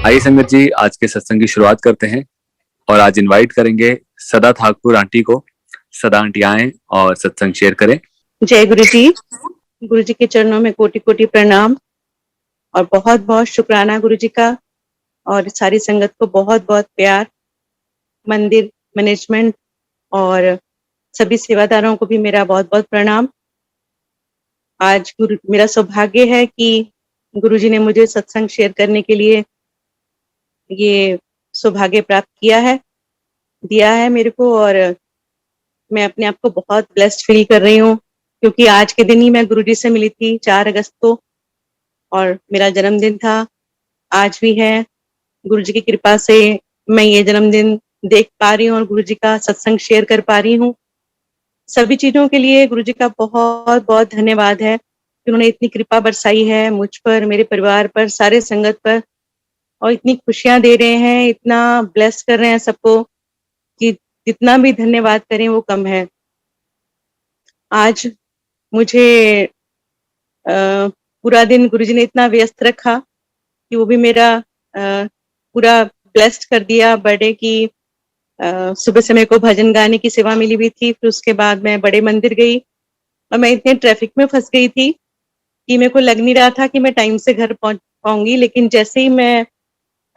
आइए संगत जी, आज के सत्संग की शुरुआत करते हैं और आज इनवाइट करेंगे सदा ठाकुर आंटी को। सदा आंटी आए और सत्संग शेयर करें। जय गुरु जी। गुरु जी के चरणों में कोटि कोटि प्रणाम और बहुत बहुत शुक्राना गुरु जी का, और सारी संगत को बहुत बहुत प्यार। मंदिर मैनेजमेंट और सभी सेवादारों को भी मेरा बहुत बहुत प्रणाम। आज गुरु मेरा सौभाग्य है कि गुरु जी ने मुझे सत्संग शेयर करने के लिए ये सौभाग्य प्राप्त दिया है मेरे को, और मैं अपने आप को बहुत ब्लेस्ड फील कर रही हूँ, क्योंकि आज के दिन ही मैं गुरु जी से मिली थी 4 अगस्त को, और मेरा जन्मदिन था, आज भी है। गुरु जी की कृपा से मैं ये जन्मदिन देख पा रही हूँ और गुरु जी का सत्संग शेयर कर पा रही हूँ। सभी चीजों के लिए गुरु जी का बहुत बहुत धन्यवाद है कि उन्होंने इतनी कृपा बरसाई है मुझ पर, मेरे परिवार पर, सारे संगत पर, और इतनी खुशियां दे रहे हैं, इतना ब्लेस कर रहे हैं सबको कि जितना भी धन्यवाद करें वो कम है। आज मुझे पूरा दिन गुरु जी ने इतना व्यस्त रखा कि वो भी मेरा पूरा ब्लेस्ड कर दिया। बर्थडे की सुबह से मेरे को भजन गाने की सेवा मिली हुई थी, फिर उसके बाद मैं बड़े मंदिर गई और मैं इतने ट्रैफिक में फंस गई थी कि मेरे को लग नहीं रहा था कि मैं टाइम से घर पहुंच पाऊंगी। लेकिन जैसे ही मैं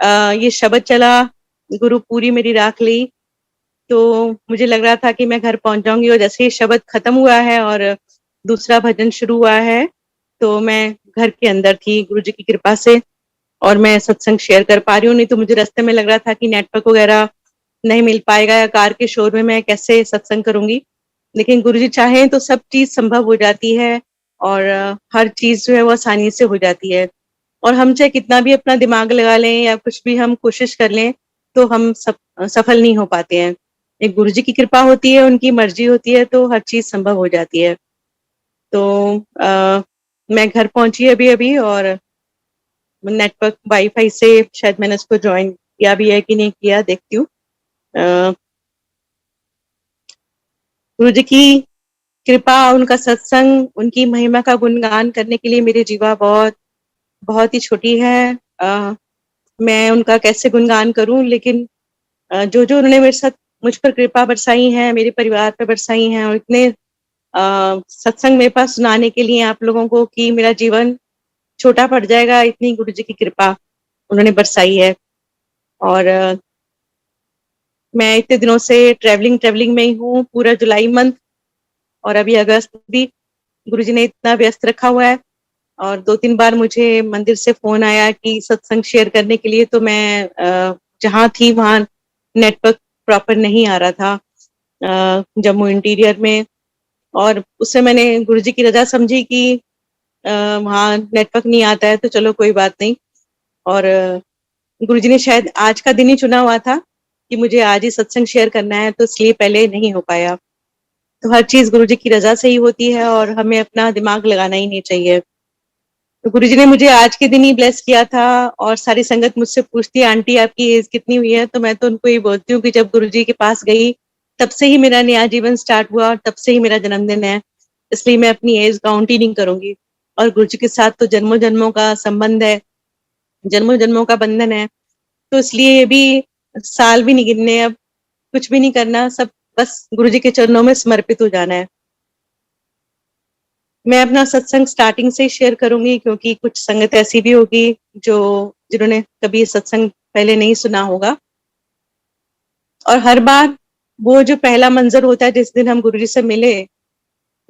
ये शब्द चला, गुरु पूरी मेरी राख ली, तो मुझे लग रहा था कि मैं घर पहुंच जाऊंगी। और जैसे ही शब्द खत्म हुआ है और दूसरा भजन शुरू हुआ है, तो मैं घर के अंदर थी गुरु जी की कृपा से, और मैं सत्संग शेयर कर पा रही हूँ। नहीं तो मुझे रास्ते में लग रहा था कि नेटवर्क वगैरह नहीं मिल पाएगा, या कार के शोर में मैं कैसे सत्संग करूंगी। लेकिन गुरु जी चाहें तो सब चीज संभव हो जाती है, और हर चीज जो है वो आसानी से हो जाती है। और हम चाहे कितना भी अपना दिमाग लगा लें या कुछ भी हम कोशिश कर लें, तो हम सफल नहीं हो पाते हैं। एक गुरु जी की कृपा होती है, उनकी मर्जी होती है, तो हर चीज संभव हो जाती है। तो मैं घर पहुंची अभी अभी, और नेटवर्क वाईफाई से शायद मैंने उसको ज्वाइन किया भी है कि नहीं किया, देखती हूँ। गुरु जी की कृपा, उनका सत्संग, उनकी महिमा का गुणगान करने के लिए मेरी जीवा बहुत बहुत ही छोटी है। मैं उनका कैसे गुणगान करूं, लेकिन जो जो उन्होंने मेरे साथ मुझ पर कृपा बरसाई है, मेरे परिवार पर बरसाई है, और इतने सत्संग मेरे पास सुनाने के लिए आप लोगों को कि मेरा जीवन छोटा पड़ जाएगा, इतनी गुरु जी की कृपा उन्होंने बरसाई है। और मैं इतने दिनों से ट्रेवलिंग में ही हूँ, पूरा जुलाई मंथ और अभी अगस्त भी गुरुजी ने इतना व्यस्त रखा हुआ है। और 2-3 बार मुझे मंदिर से फोन आया कि सत्संग शेयर करने के लिए, तो मैं जहाँ थी वहां नेटवर्क प्रॉपर नहीं आ रहा था, जम्मू इंटीरियर में। और उससे मैंने गुरुजी की रजा समझी कि वहाँ नेटवर्क नहीं आता है, तो चलो कोई बात नहीं। और गुरुजी ने शायद आज का दिन ही चुना हुआ था कि मुझे आज ही सत्संग शेयर करना है, तो इसलिए पहले नहीं हो पाया। तो हर चीज गुरु जी की रजा से ही होती है, और हमें अपना दिमाग लगाना ही नहीं चाहिए। तो गुरु जी ने मुझे आज के दिन ही ब्लेस किया था। और सारी संगत मुझसे पूछती है, आंटी आपकी एज कितनी हुई है? तो मैं तो उनको ये बोलती हूँ कि जब गुरु जी के पास गई, तब से ही मेरा नया जीवन स्टार्ट हुआ, और तब से ही मेरा जन्मदिन है। इसलिए मैं अपनी एज काउंट ही नहीं करूंगी। और गुरु जी के साथ तो जन्मों जन्मों का संबंध है, जन्मों जन्मों का बंधन है। तो इसलिए ये भी साल भी नहीं गिनने, अब कुछ भी नहीं करना, सब बस गुरु जी के चरणों में समर्पित हो जाना है। मैं अपना सत्संग स्टार्टिंग से ही शेयर करूंगी, क्योंकि कुछ संगत ऐसी भी होगी जो जिन्होंने कभी सत्संग पहले नहीं सुना होगा। और हर बार वो जो पहला मंजर होता है जिस दिन हम गुरु जी से मिले,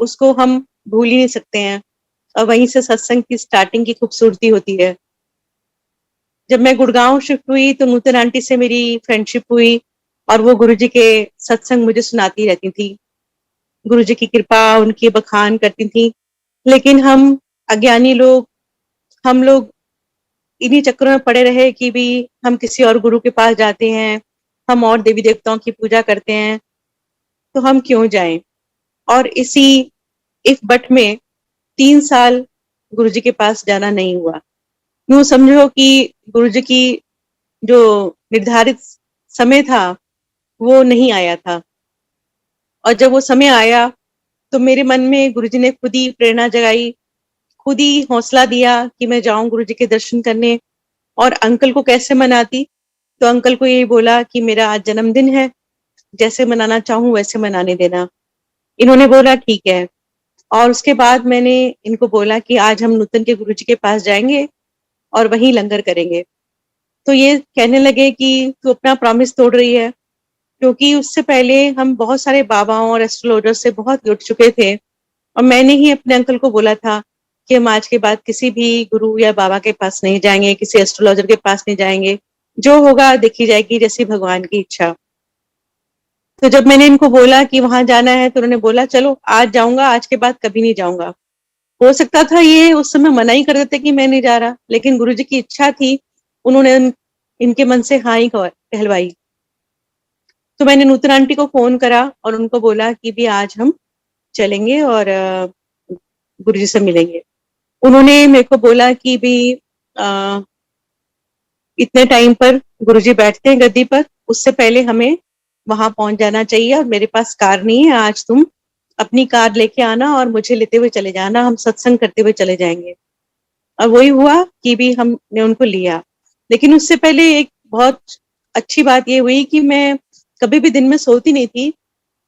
उसको हम भूल ही नहीं सकते हैं। और वहीं से सत्संग की स्टार्टिंग की खूबसूरती होती है। जब मैं गुड़गांव शिफ्ट हुई, तो नूतन आंटी से मेरी फ्रेंडशिप हुई, और वो गुरु जी के सत्संग मुझे सुनाती रहती थी, गुरु जी की कृपा, उनकी बखान करती थी। लेकिन हम अज्ञानी लोग, हम लोग इन्हीं चक्करों में पड़े रहे कि भी हम किसी और गुरु के पास जाते हैं, हम और देवी देवताओं की पूजा करते हैं, तो हम क्यों जाएं। और इसी इस बट में 3 साल गुरु जी के पास जाना नहीं हुआ। यूं समझो कि गुरु जी की जो निर्धारित समय था वो नहीं आया था। और जब वो समय आया, तो मेरे मन में गुरु जी ने खुद ही प्रेरणा जगाई, खुद ही हौसला दिया कि मैं जाऊं गुरु जी के दर्शन करने। और अंकल को कैसे मनाती, तो अंकल को यही बोला कि मेरा आज जन्मदिन है, जैसे मनाना चाहूँ वैसे मनाने देना। इन्होंने बोला ठीक है। और उसके बाद मैंने इनको बोला कि आज हम नूतन के गुरुजी के पास जाएँगे और वहीं लंगर करेंगे। तो ये कहने लगे कि तू अपना प्रॉमिस तोड़ रही है, क्योंकि उससे पहले हम बहुत सारे बाबाओं और एस्ट्रोलॉजर से बहुत जुड़ चुके थे और मैंने ही अपने अंकल को बोला था कि हम आज के बाद किसी भी गुरु या बाबा के पास नहीं जाएंगे, किसी एस्ट्रोलॉजर के पास नहीं जाएंगे, जो होगा देखी जाएगी जैसी भगवान की इच्छा। तो जब मैंने इनको बोला कि वहां जाना है तो उन्होंने बोला चलो आज जाऊंगा, आज के बाद कभी नहीं जाऊंगा। हो सकता था ये उस समय मना ही कर देते कि मैं नहीं जा रहा, लेकिन गुरुजी की इच्छा थी, उन्होंने इनके मन से हाँ ही कहलवाई। तो मैंने नूतन आंटी को फोन करा और उनको बोला कि भी आज हम चलेंगे और गुरुजी से मिलेंगे। उन्होंने मेरे को बोला कि भी अ, इतने टाइम पर गुरुजी बैठते हैं गद्दी पर, उससे पहले हमें वहां पहुंच जाना चाहिए और मेरे पास कार नहीं है, आज तुम अपनी कार लेके आना और मुझे लेते हुए चले जाना, हम सत्संग करते हुए चले जाएंगे। और वही हुआ कि भी हमने उनको लिया। लेकिन उससे पहले एक बहुत अच्छी बात ये हुई कि मैं कभी भी दिन में सोती नहीं थी,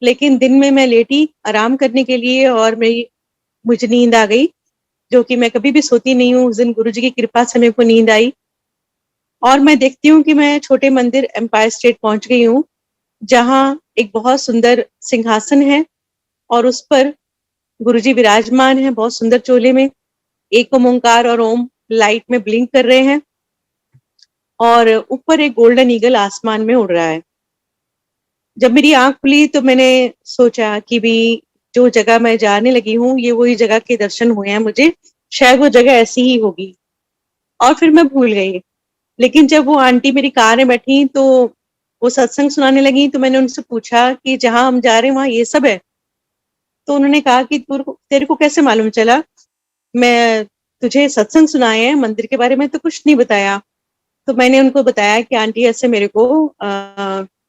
लेकिन दिन में मैं लेटी आराम करने के लिए और मेरी मुझे नींद आ गई, जो कि मैं कभी भी सोती नहीं हूँ। उस दिन गुरुजी की कृपा से मेरे को नींद आई और मैं देखती हूँ कि मैं छोटे मंदिर एम्पायर स्टेट पहुंच गई हूँ, जहाँ एक बहुत सुंदर सिंहासन है और उस पर गुरुजी विराजमान है बहुत सुंदर चोले में। एक ओमकार और ओम लाइट में ब्लिंक कर रहे हैं और ऊपर एक गोल्डन ईगल आसमान में उड़ रहा है। जब मेरी आंख खुली तो मैंने सोचा कि भी जो जगह मैं जाने लगी हूँ ये वही जगह के दर्शन हुए हैं मुझे, शायद वो जगह ऐसी ही होगी। और फिर मैं भूल गई। लेकिन जब वो आंटी मेरी कार में बैठी तो वो सत्संग सुनाने लगी, तो मैंने उनसे पूछा कि जहां हम जा रहे हैं वहां ये सब है? तो उन्होंने कहा कि तेरे को कैसे मालूम चला? मैं तुझे सत्संग सुनाए हैं, मंदिर के बारे में तो कुछ नहीं बताया। तो मैंने उनको बताया कि आंटी ऐसे मेरे को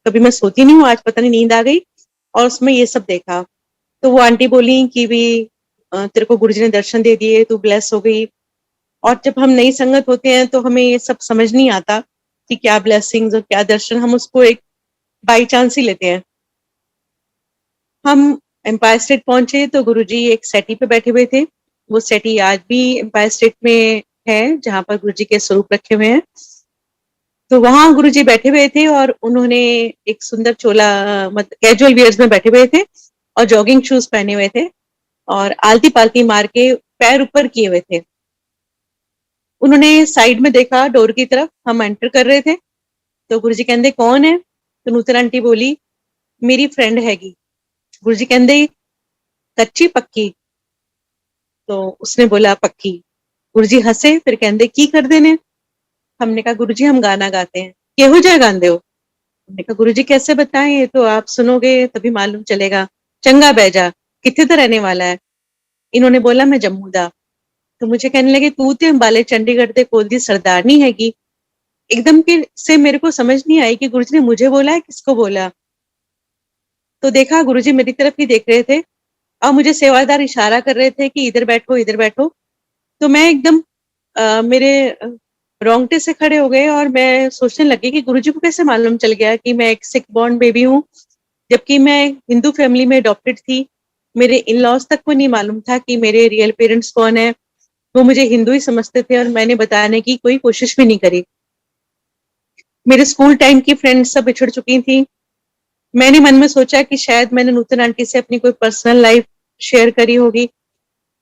कभी मैं सोती नहीं हूँ, आज पता नहीं नींद आ गई और उसमें ये सब देखा। तो वो आंटी बोली कि भी तेरे को गुरुजी ने दर्शन दे दिए, तू ब्लेस हो गई। और जब हम नई संगत होते हैं तो हमें ये सब समझ नहीं आता कि क्या ब्लेसिंग्स और क्या दर्शन, हम उसको एक बाई चांस ही लेते हैं। हम एम्पायर स्टेट पहुंचे तो गुरुजी एक सेटी पे बैठे हुए थे। वो सेटी आज भी एम्पायर स्टेट में है, जहां पर गुरुजी के स्वरूप रखे हुए हैं। तो वहां गुरुजी बैठे हुए थे और उन्होंने एक सुंदर चोला, मतलब कैजुअल वियर्स में बैठे हुए थे और जॉगिंग शूज पहने हुए थे और आलती पालती मार के पैर ऊपर किए हुए थे। उन्होंने साइड में देखा डोर की तरफ, हम एंटर कर रहे थे। तो गुरुजी कहते कौन है? तो नूतन आंटी बोली मेरी फ्रेंड हैगी। गुरुजी कहते कच्ची पक्की? तो उसने बोला पक्की। गुरुजी हंसे, फिर कहते की कर देने? हमने कहा गुरुजी हम गाना गाते हैं। केहू जा गांदे हो? हमने कहा गुरुजी कैसे बताएं, ये तो आप सुनोगे तभी मालूम चलेगा। चंगा बैजा, कितने तो रहने वाला है? इन्होंने बोला मैं जम्मू दा। तो मुझे कहने लगे तू तो अंबाले चंडीगढ़ दे कोल दी सरदारनी हैगी। एकदम के से मेरे को समझ नहीं आई कि गुरुजी ने मुझे बोला है किसको बोला। तो देखा गुरुजी मेरी तरफ ही देख रहे थे और मुझे सेवादार इशारा कर रहे थे कि इधर बैठो इधर बैठो। तो मैं एकदम मेरे रोंगटे से खड़े हो गए और मैं सोचने लगी कि गुरुजी को कैसे मालूम चल गया कि मैं एक सिख बॉर्न बेबी हूँ, जबकि मैं हिंदू फैमिली में अडॉप्टेड थी। मेरे इन लॉज तक को नहीं मालूम था कि मेरे रियल पेरेंट्स कौन है। वो मुझे हिंदू ही समझते थे और मैंने बताने की कोई कोशिश भी नहीं करी। मेरे स्कूल टाइम की फ्रेंड्स सब बिछड़ चुकी थी। मैंने मन में सोचा कि शायद मैंने नूतन आंटी से अपनी कोई पर्सनल लाइफ शेयर करी होगी,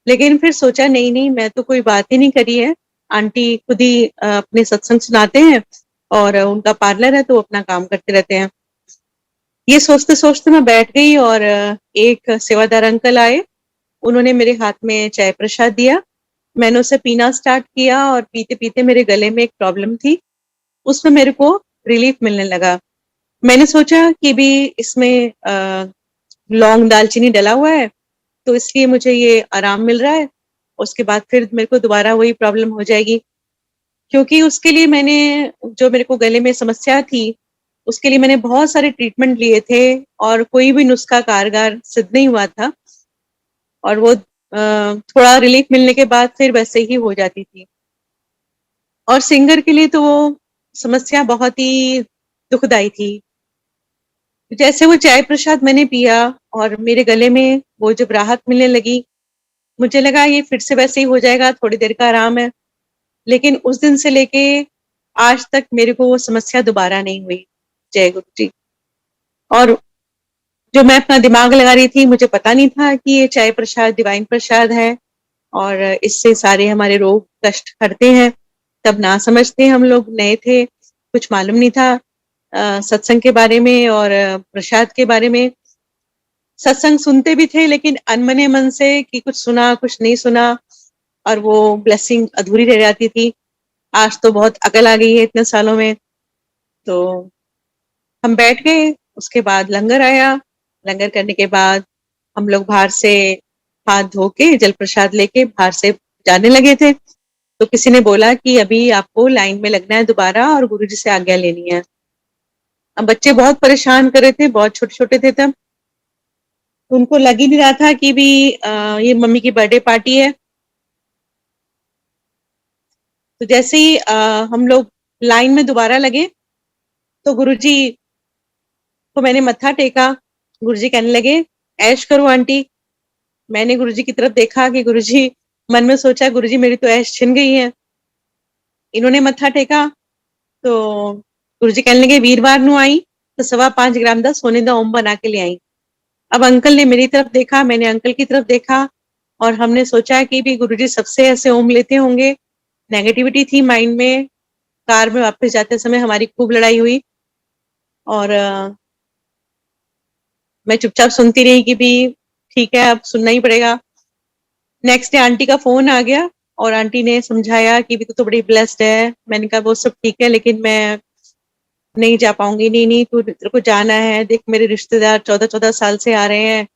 लेकिन फिर सोचा नहीं नहीं, मैं तो कोई बात ही नहीं करी है। आंटी खुद ही अपने सत्संग सुनाते हैं और उनका पार्लर है तो वो अपना काम करते रहते हैं। ये सोचते सोचते मैं बैठ गई और एक सेवादार अंकल आए। उन्होंने मेरे हाथ में चाय प्रसाद दिया। मैंने उसे पीना स्टार्ट किया और पीते पीते मेरे गले में एक प्रॉब्लम थी, उसमें मेरे को रिलीफ मिलने लगा। मैंने सोचा कि भी इसमें लौंग दालचीनी डला हुआ है तो इसलिए मुझे ये आराम मिल रहा है। उसके बाद फिर मेरे को दोबारा वही प्रॉब्लम हो जाएगी, क्योंकि उसके लिए मैंने, जो मेरे को गले में समस्या थी उसके लिए मैंने बहुत सारे ट्रीटमेंट लिए थे और कोई भी नुस्खा कारगर सिद्ध नहीं हुआ था। और वो थोड़ा रिलीफ मिलने के बाद फिर वैसे ही हो जाती थी। और सिंगर के लिए तो वो समस्या बहुत ही दुखदाई थी। जैसे वो चाय प्रसाद मैंने पिया और मेरे गले में वो जब राहत मिलने लगी, मुझे लगा ये फिर से वैसे ही हो जाएगा, थोड़ी देर का आराम है। लेकिन उस दिन से लेके आज तक मेरे को वो समस्या दोबारा नहीं हुई। जय गुरु जी। और जो मैं अपना दिमाग लगा रही थी, मुझे पता नहीं था कि ये चाय प्रसाद डिवाइन प्रसाद है और इससे सारे हमारे रोग कष्ट हटते हैं। तब ना समझते, हम लोग नए थे, कुछ मालूम नहीं था सत्संग के बारे में और प्रसाद के बारे में। सत्संग सुनते भी थे लेकिन अनमने मन से कि कुछ सुना कुछ नहीं सुना, और वो ब्लेसिंग अधूरी रह जाती थी। आज तो बहुत अकल आ गई है इतने सालों में। तो हम बैठ गए, उसके बाद लंगर आया। लंगर करने के बाद हम लोग बाहर से हाथ धो के जल प्रसाद लेके बाहर से जाने लगे थे, तो किसी ने बोला कि अभी आपको लाइन में लगना है दोबारा और गुरुजी से आज्ञा लेनी है। अब बच्चे बहुत परेशान कर रहे थे, बहुत छोटे छोटे थे तब, तो उनको लग ही नहीं रहा था कि भी ये मम्मी की बर्थडे पार्टी है। तो जैसे ही हम लोग लाइन में दोबारा लगे तो गुरुजी को मैंने मत्था टेका। गुरुजी कहने लगे, ऐश करो आंटी। मैंने गुरुजी की तरफ देखा कि गुरुजी, मन में सोचा गुरुजी मेरी तो ऐश छिन गई है। इन्होंने मत्था टेका तो गुरुजी कहने लगे, वीरवार नु आई तो 5.25 ग्राम दा सोने दा ओम बना के ले आई। अब अंकल ने मेरी तरफ देखा, मैंने अंकल की तरफ देखा, और हमने सोचा कि भी गुरुजी सबसे ऐसे ओम लेते होंगे। नेगेटिविटी थी माइंड में। कार में वापस जाते समय हमारी खूब लड़ाई हुई और मैं चुपचाप सुनती रही कि भी ठीक है, अब सुनना ही पड़ेगा। नेक्स्ट डे आंटी का फोन आ गया और आंटी ने समझाया कि भी तू तो बड़ी ब्लेस्ड है। मैंने कहा वो सब ठीक है लेकिन मैं नहीं जा पाऊंगी। नहीं नहीं, तू, तेरे को जाना है। देख मेरे रिश्तेदार 14-14 साल से आ रहे हैं,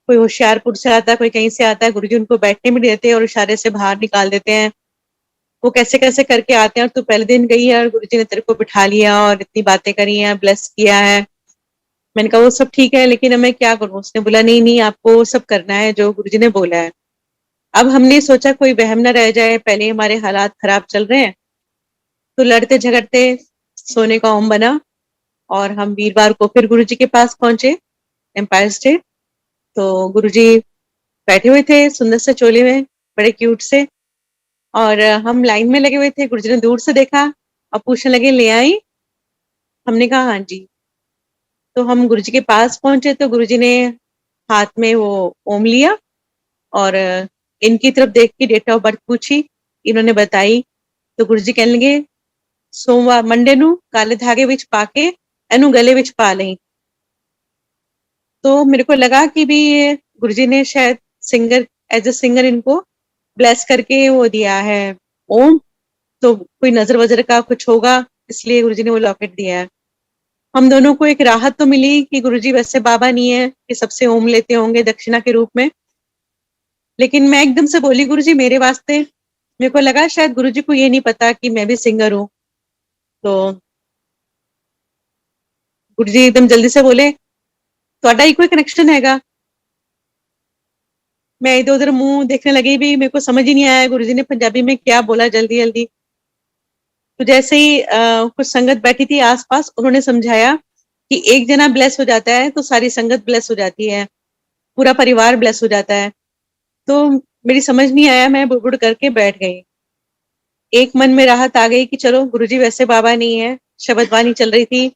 कोई होशियारपुर से आता है, कोई कहीं से आता है। गुरुजी उनको बैठने भी नहीं देते और इशारे से बाहर निकाल देते हैं। वो कैसे कैसे करके आते हैं और तू पहले दिन गई है और गुरुजी ने तेरे को बिठा लिया और इतनी बातें करी हैं, ब्लेस किया है। मैंने कहा वो सब ठीक है लेकिन अब मैं क्या करूं। उसने बोला नहीं नहीं, आपको वो सब करना है जो गुरुजी ने बोला है। अब हमने सोचा कोई वहम न रह जाए, पहले हमारे हालात खराब चल रहे हैं। तो लड़ते झगड़ते सोने का ओम बना और हम वीरवार को फिर गुरुजी के पास पहुंचे, एम्पायर स्टेट। तो गुरुजी बैठे हुए थे सुंदर से चोले में, बड़े क्यूट से, और हम लाइन में लगे हुए थे। गुरुजी ने दूर से देखा और पूछने लगे, ले आई? हमने कहा हाँ जी। तो हम गुरुजी के पास पहुंचे तो गुरुजी ने हाथ में वो ओम लिया और इनकी तरफ देख के डेट ऑफ बर्थ पूछी। इन्होंने बताई तो गुरुजी कहने लगे, सोमवार मंडे नु काले धागे विच पाके एनु गले विच पा लई। तो मेरे को लगा कि भी गुरुजी ने शायद सिंगर, एज अ सिंगर इनको ब्लेस करके वो दिया है ओम, तो कोई नजर वजर का कुछ होगा, इसलिए गुरुजी ने वो लॉकेट दिया है। हम दोनों को एक राहत तो मिली कि गुरुजी वैसे बाबा नहीं है कि सबसे ओम लेते होंगे दक्षिणा के रूप में। लेकिन मैं एकदम से बोली, गुरुजी मेरे वास्ते। मेरे को लगा शायद गुरुजी को ये नहीं पता कि मैं भी सिंगर हूँ। तो गुरुजी एकदम जल्दी से बोले, ਤੁਹਾਡਾ ही कोई कनेक्शन हैगा? मैं इधर उधर मुंह देखने लगी, भी मेरे को समझ ही नहीं आया गुरुजी ने पंजाबी में क्या बोला जल्दी जल्दी। तो जैसे ही कुछ संगत बैठी थी आसपास, उन्होंने समझाया कि एक जना ब्लेस हो जाता है तो सारी संगत ब्लेस हो जाती है, पूरा परिवार ब्लेस हो जाता है। तो मेरी समझ नहीं आया, मैं बुड़बुड़ करके बैठ गई। एक मन में राहत आ गई कि चलो गुरुजी वैसे बाबा नहीं है। शब्दवाणी चल रही थी,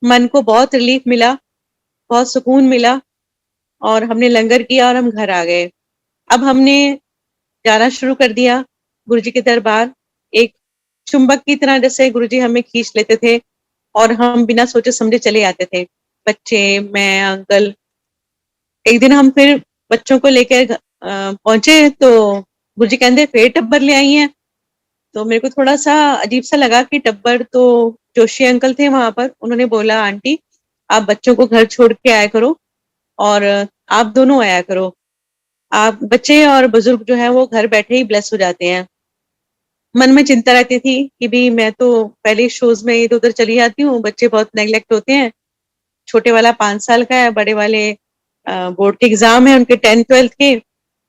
मन को बहुत रिलीफ मिला, बहुत सुकून मिला, और हमने लंगर किया और हम घर आ गए। अब हमने जाना शुरू कर दिया गुरुजी के दरबार। एक चुंबक की तरह जैसे गुरुजी हमें खींच लेते थे और हम बिना सोचे समझे चले आते थे, बच्चे, मैं, अंकल। एक दिन हम फिर बच्चों को लेकर पहुंचे तो गुरुजी कहते फिर टब्बर ले आई हैं। तो मेरे को थोड़ा सा अजीब सा लगा कि टब्बर, तो जोशी अंकल थे वहां पर, उन्होंने बोला, आंटी आप बच्चों को घर छोड़ के आया करो और आप दोनों आया करो। आप बच्चे और बुजुर्ग जो है वो घर बैठे ही ब्लेस हो जाते हैं। मन में चिंता रहती थी कि भी मैं तो पहले शोज में इधर उधर चली जाती हूँ, बच्चे बहुत नेग्लेक्ट होते हैं। छोटे वाला 5 साल का है, बड़े वाले बोर्ड के एग्जाम है उनके 10th 12th के,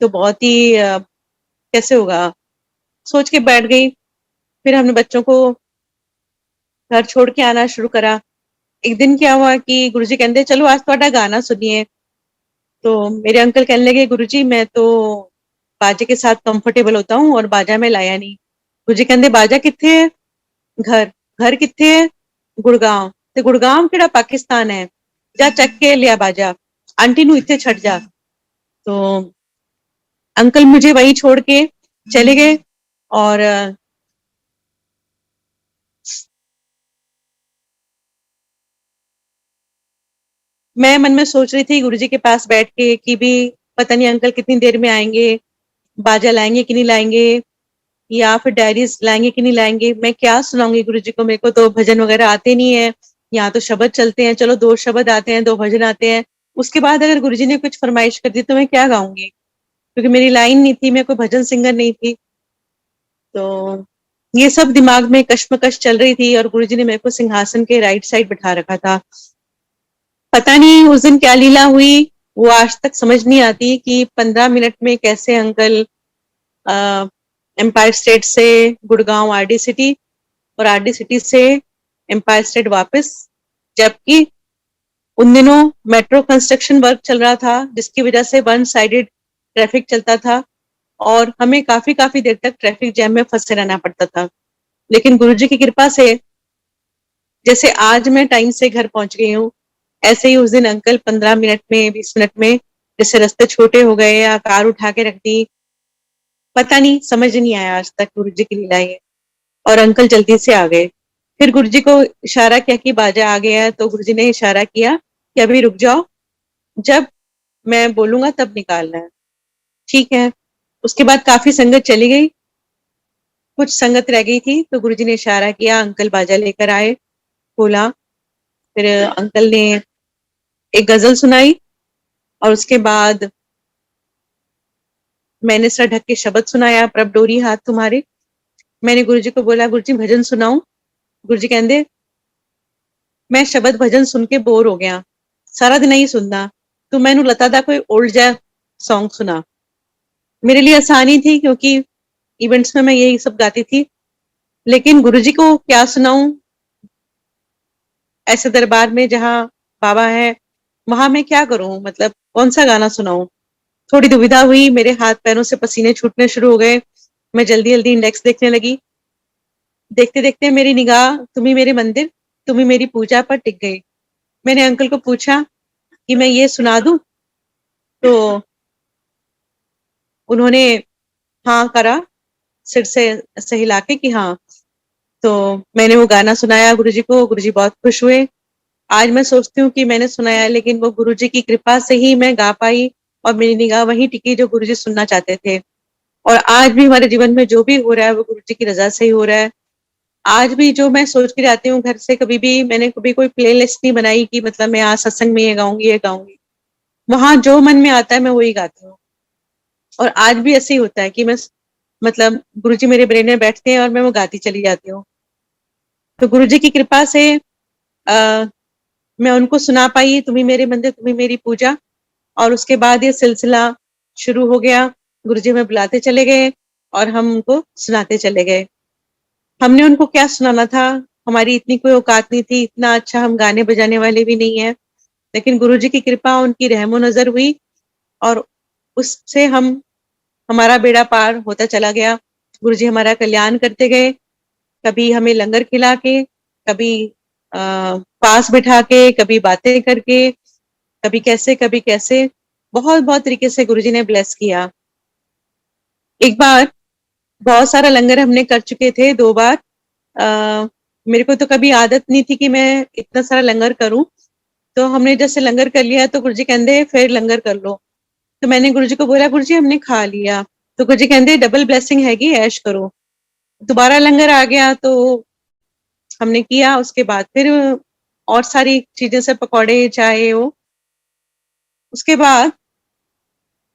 तो बहुत ही कैसे होगा, सोच के बैठ गई। फिर हमने बच्चों को घर छोड़ के आना शुरू करा। एक दिन क्या हुआ कि गुरुजी कहते चलो आज थोड़ा गाना सुनिए। तो मेरे अंकल कहने लगे गुरुजी मैं तो बाजे के साथ कंफर्टेबल होता हूँ और बाजा में लाया नहीं। गुरुजी कहते बाजा किथे है? घर घर किथे है? गुड़गांव। ते गुड़गांव केड़ा पाकिस्तान है? जा चक के लिया बाजा, आंटी नु इत्थे छड़ जा। तो अंकल मुझे वहीं छोड़ के चले गए और मैं मन में सोच रही थी गुरुजी के पास बैठ के कि भी पता नहीं अंकल कितनी देर में आएंगे, बाजा लाएंगे कि नहीं लाएंगे, या फिर डायरीज लाएंगे कि नहीं लाएंगे। मैं क्या सुनाऊंगी गुरुजी को, मेरे को तो भजन वगैरह आते नहीं है। यहाँ तो शब्द चलते हैं, चलो 2 शब्द आते हैं, 2 भजन आते हैं। उसके बाद अगर गुरुजी ने कुछ फरमाइश कर दी तो मैं क्या गाऊंगी, क्योंकि मेरी लाइन नहीं थी, मैं कोई भजन सिंगर नहीं थी। तो ये सब दिमाग में कश्मकश चल रही थी और गुरुजी ने मेरे को सिंहासन के राइट साइड बिठा रखा था। पता नहीं उस दिन क्या लीला हुई, वो आज तक समझ नहीं आती कि 15 मिनट में कैसे अंकल एम्पायर स्टेट से गुड़गांव आरडी सिटी और आरडी सिटी से एम्पायर स्टेट वापस, जबकि उन दिनों मेट्रो कंस्ट्रक्शन वर्क चल रहा था जिसकी वजह से वन साइडेड ट्रैफिक चलता था और हमें काफी काफी देर तक ट्रैफिक जैम में फंसे रहना पड़ता था। लेकिन गुरुजी की कृपा से जैसे आज मैं टाइम से घर पहुंच गई हूँ, ऐसे ही उस दिन अंकल 15 मिनट में 20 मिनट में जैसे रास्ते छोटे हो गए या कार उठा के रख दी, पता नहीं, समझ नहीं आया आज तक गुरुजी की लीला ये। और अंकल जल्दी से आ गए। फिर गुरुजी को इशारा किया कि बाजा आ गया है, तो गुरुजी ने इशारा किया कि अभी रुक जाओ, जब मैं बोलूंगा तब निकालना है। ठीक है। उसके बाद काफी संगत चली गई, कुछ संगत रह गई थी, तो गुरुजी ने इशारा किया, अंकल बाजा लेकर आए, खोला। फिर अंकल ने एक गजल सुनाई और उसके बाद मैंने सर ढक के शब्द सुनाया, प्रभ डोरी हाथ तुम्हारे। मैंने गुरुजी को बोला गुरुजी भजन सुनाऊं? गुरुजी कहते मैं शब्द भजन सुन के बोर हो गया, सारा दिन यही सुनना, तो मैंने लता दा कोई ओल्ड जैज सॉन्ग सुना। मेरे लिए आसानी थी क्योंकि इवेंट्स में मैं यही सब गाती थी, लेकिन गुरुजी को क्या सुनाऊं ऐसे दरबार में जहाँ बाबा है, वहां मैं क्या करूं, मतलब कौन सा गाना सुनाऊं। थोड़ी दुविधा हुई, मेरे हाथ पैरों से पसीने छूटने शुरू हो गए। मैं जल्दी जल्दी इंडेक्स देखने लगी। देखते देखते मेरी निगाह तुम ही मेरे मंदिर तुम ही मेरी पूजा पर टिक गई। मैंने अंकल को पूछा कि मैं ये सुना दूं, तो उन्होंने हाँ करा, सिर से हिला के कि हाँ। तो मैंने वो गाना सुनाया गुरुजी को, गुरुजी बहुत खुश हुए। आज मैं सोचती हूँ कि मैंने सुनाया, लेकिन वो गुरुजी की कृपा से ही मैं गा पाई और मेरी निगाह वहीं टिकी जो गुरुजी सुनना चाहते थे। और आज भी हमारे जीवन में जो भी हो रहा है वो गुरुजी की रजा से ही हो रहा है। आज भी जो मैं सोच के जाती हूँ घर से, कभी भी मैंने कभी कोई प्ले लिस्ट नहीं बनाई कि मतलब मैं आज सत्संग में ये गाऊंगी ये गाऊंगी। वहां जो मन में आता है मैं वही गाती हूँ। और आज भी ऐसे ही होता है कि मैं मतलब गुरुजी मेरे ब्रेन में बैठते हैं और मैं वो गाती चली जाती हूँ। तो गुरुजी की कृपा से मैं उनको सुना पाई, तुम्ही मेरे मंदिर तुम्ही मेरी पूजा। और उसके बाद ये सिलसिला शुरू हो गया, गुरुजी हमें बुलाते चले गए और हम उनको सुनाते चले गए। हमने उनको क्या सुनाना था, हमारी इतनी कोई औकात नहीं थी, इतना अच्छा हम गाने बजाने वाले भी नहीं है, लेकिन गुरुजी की कृपा उनकी रहमो नजर हुई और उससे हमारा बेड़ा पार होता चला गया। गुरुजी हमारा कल्याण करते गए, कभी हमें लंगर खिला के, कभी पास बिठा के, कभी बातें करके, कभी कैसे बहुत बहुत तरीके से गुरुजी ने ब्लेस किया। एक बार बहुत सारा लंगर हमने कर चुके थे, 2 बार। मेरे को तो कभी आदत नहीं थी कि मैं इतना सारा लंगर करूं। तो हमने जैसे लंगर कर लिया तो गुरुजी कहते फिर लंगर कर लो। तो मैंने गुरुजी को बोला गुरुजी हमने खा लिया। तो गुरुजी कहते डबल ब्लेसिंग हैगी, ऐश करो। दोबारा लंगर आ गया तो हमने किया। उसके बाद फिर और सारी चीजें से पकौड़े चाय वो। उसके बाद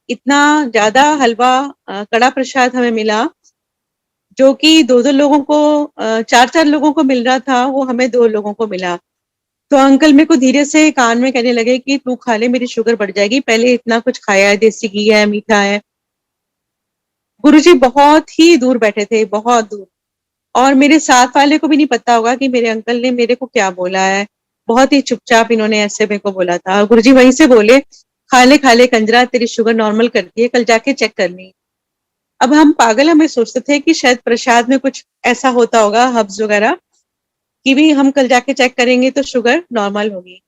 इतना ज्यादा हलवा कड़ा प्रसाद हमें मिला, जो कि 2-2 लोगों को 4-4 लोगों को मिल रहा था, वो हमें 2 लोगों को मिला। तो अंकल मेरे को धीरे से कान में कहने लगे कि तू खा ले, मेरी शुगर बढ़ जाएगी, पहले इतना कुछ खाया है, देसी घी है, मीठा है। गुरुजी बहुत ही दूर बैठे थे, बहुत दूर। और मेरे साथ वाले को भी नहीं पता होगा कि मेरे अंकल ने मेरे को क्या बोला है। बहुत ही चुपचाप इन्होंने ऐसे मेरे को बोला था। गुरुजी वहीं से बोले, खा ले कंजरा, तेरी शुगर नॉर्मल करती है, कल जाके चेक करनी। अब हम पागल, हमें सोचते थे कि शायद प्रसाद में कुछ ऐसा होता होगा, हर्ब्स वगैरह, कि भी हम कल जाके चेक करेंगे तो शुगर नॉर्मल होगी।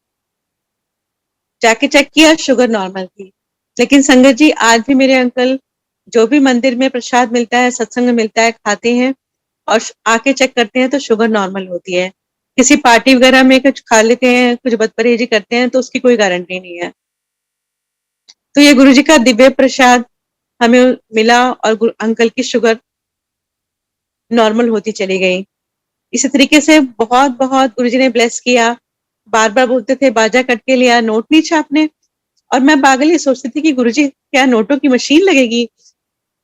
जाके चेक किया, शुगर नॉर्मल थी। लेकिन संगत जी, आज भी मेरे अंकल जो भी मंदिर में प्रसाद मिलता है, सत्संग में मिलता है, खाते हैं और आके चेक करते हैं तो शुगर नॉर्मल होती है। किसी पार्टी वगैरह में कुछ खा लेते हैं, कुछ बदपरहेजी करते हैं तो उसकी कोई गारंटी नहीं है। तो ये गुरु जी का दिव्य प्रसाद हमें मिला और अंकल की शुगर नॉर्मल होती चली गई। इसी तरीके से बहुत बहुत गुरुजी ने ब्लेस किया। बार बार बोलते थे बाजा कट के लिया, नोट नहीं छापने। और मैं पागल ये सोचती थी कि गुरुजी क्या नोटों की मशीन लगेगी।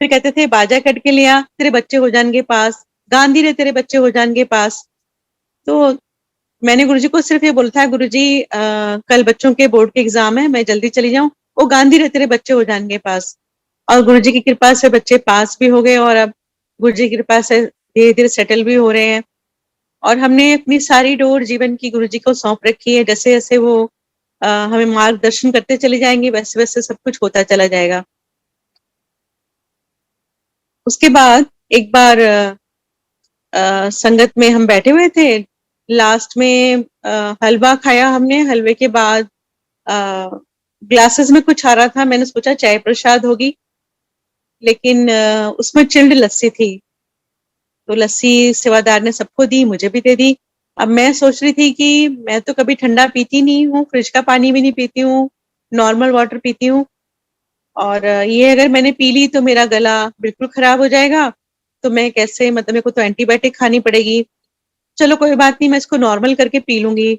फिर कहते थे बाजा कट के लिया, तेरे बच्चे हो जाएंगे पास, गांधी रे तेरे बच्चे हो जाएंगे पास। तो मैंने गुरुजी को सिर्फ ये बोला था, गुरुजी कल बच्चों के बोर्ड के एग्जाम है, मैं जल्दी चली जाऊं, वो गांधी रे तेरे बच्चे हो जाएंगे पास। और गुरुजी की कृपा से बच्चे पास भी हो गए और अब गुरुजी की कृपा से धीरे धीरे सेटल भी हो रहे हैं। और हमने अपनी सारी डोर जीवन की गुरुजी को सौंप रखी है। जैसे जैसे वो हमें मार्गदर्शन करते चले जाएंगे, वैसे वैसे सब कुछ होता चला जाएगा। उसके बाद एक बार संगत में हम बैठे हुए थे, लास्ट में हलवा खाया हमने। हलवे के बाद ग्लासेस में कुछ आ रहा था, मैंने सोचा चाय प्रसाद होगी, लेकिन उसमें चिल्ड लस्सी थी। तो लस्सी सेवादार ने सबको दी, मुझे भी दे दी। अब मैं सोच रही थी कि मैं तो कभी ठंडा पीती नहीं हूँ, फ्रिज का पानी भी नहीं पीती हूँ, नॉर्मल वाटर पीती हूँ। और ये अगर मैंने पी ली तो मेरा गला बिल्कुल खराब हो जाएगा। तो मैं कैसे, मतलब मेरे को तो एंटीबायोटिक खानी पड़ेगी। चलो कोई बात नहीं, मैं इसको नॉर्मल करके पी लूंगी।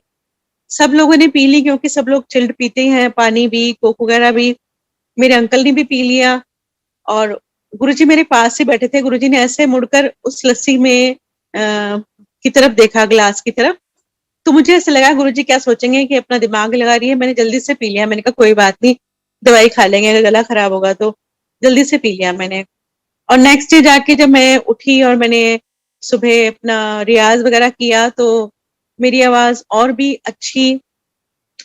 सब लोगों ने पी ली, क्योंकि सब लोग चिल्ड पीते हैं, पानी भी, कोक वगैरह भी। मेरे अंकल ने भी पी लिया। और गुरुजी मेरे पास ही बैठे थे। गुरुजी ने ऐसे मुड़कर उस लस्सी में की तरफ देखा, ग्लास की तरफ। तो मुझे ऐसा लगा गुरुजी क्या सोचेंगे कि अपना दिमाग लगा रही है। मैंने जल्दी से पी लिया। मैंने कहा कोई बात नहीं, दवाई खा लेंगे, अगर गला खराब होगा तो। जल्दी से पी लिया मैंने। और नेक्स्ट डे जाके जब मैं उठी और मैंने सुबह अपना रियाज वगैरह किया, तो मेरी आवाज और भी अच्छी,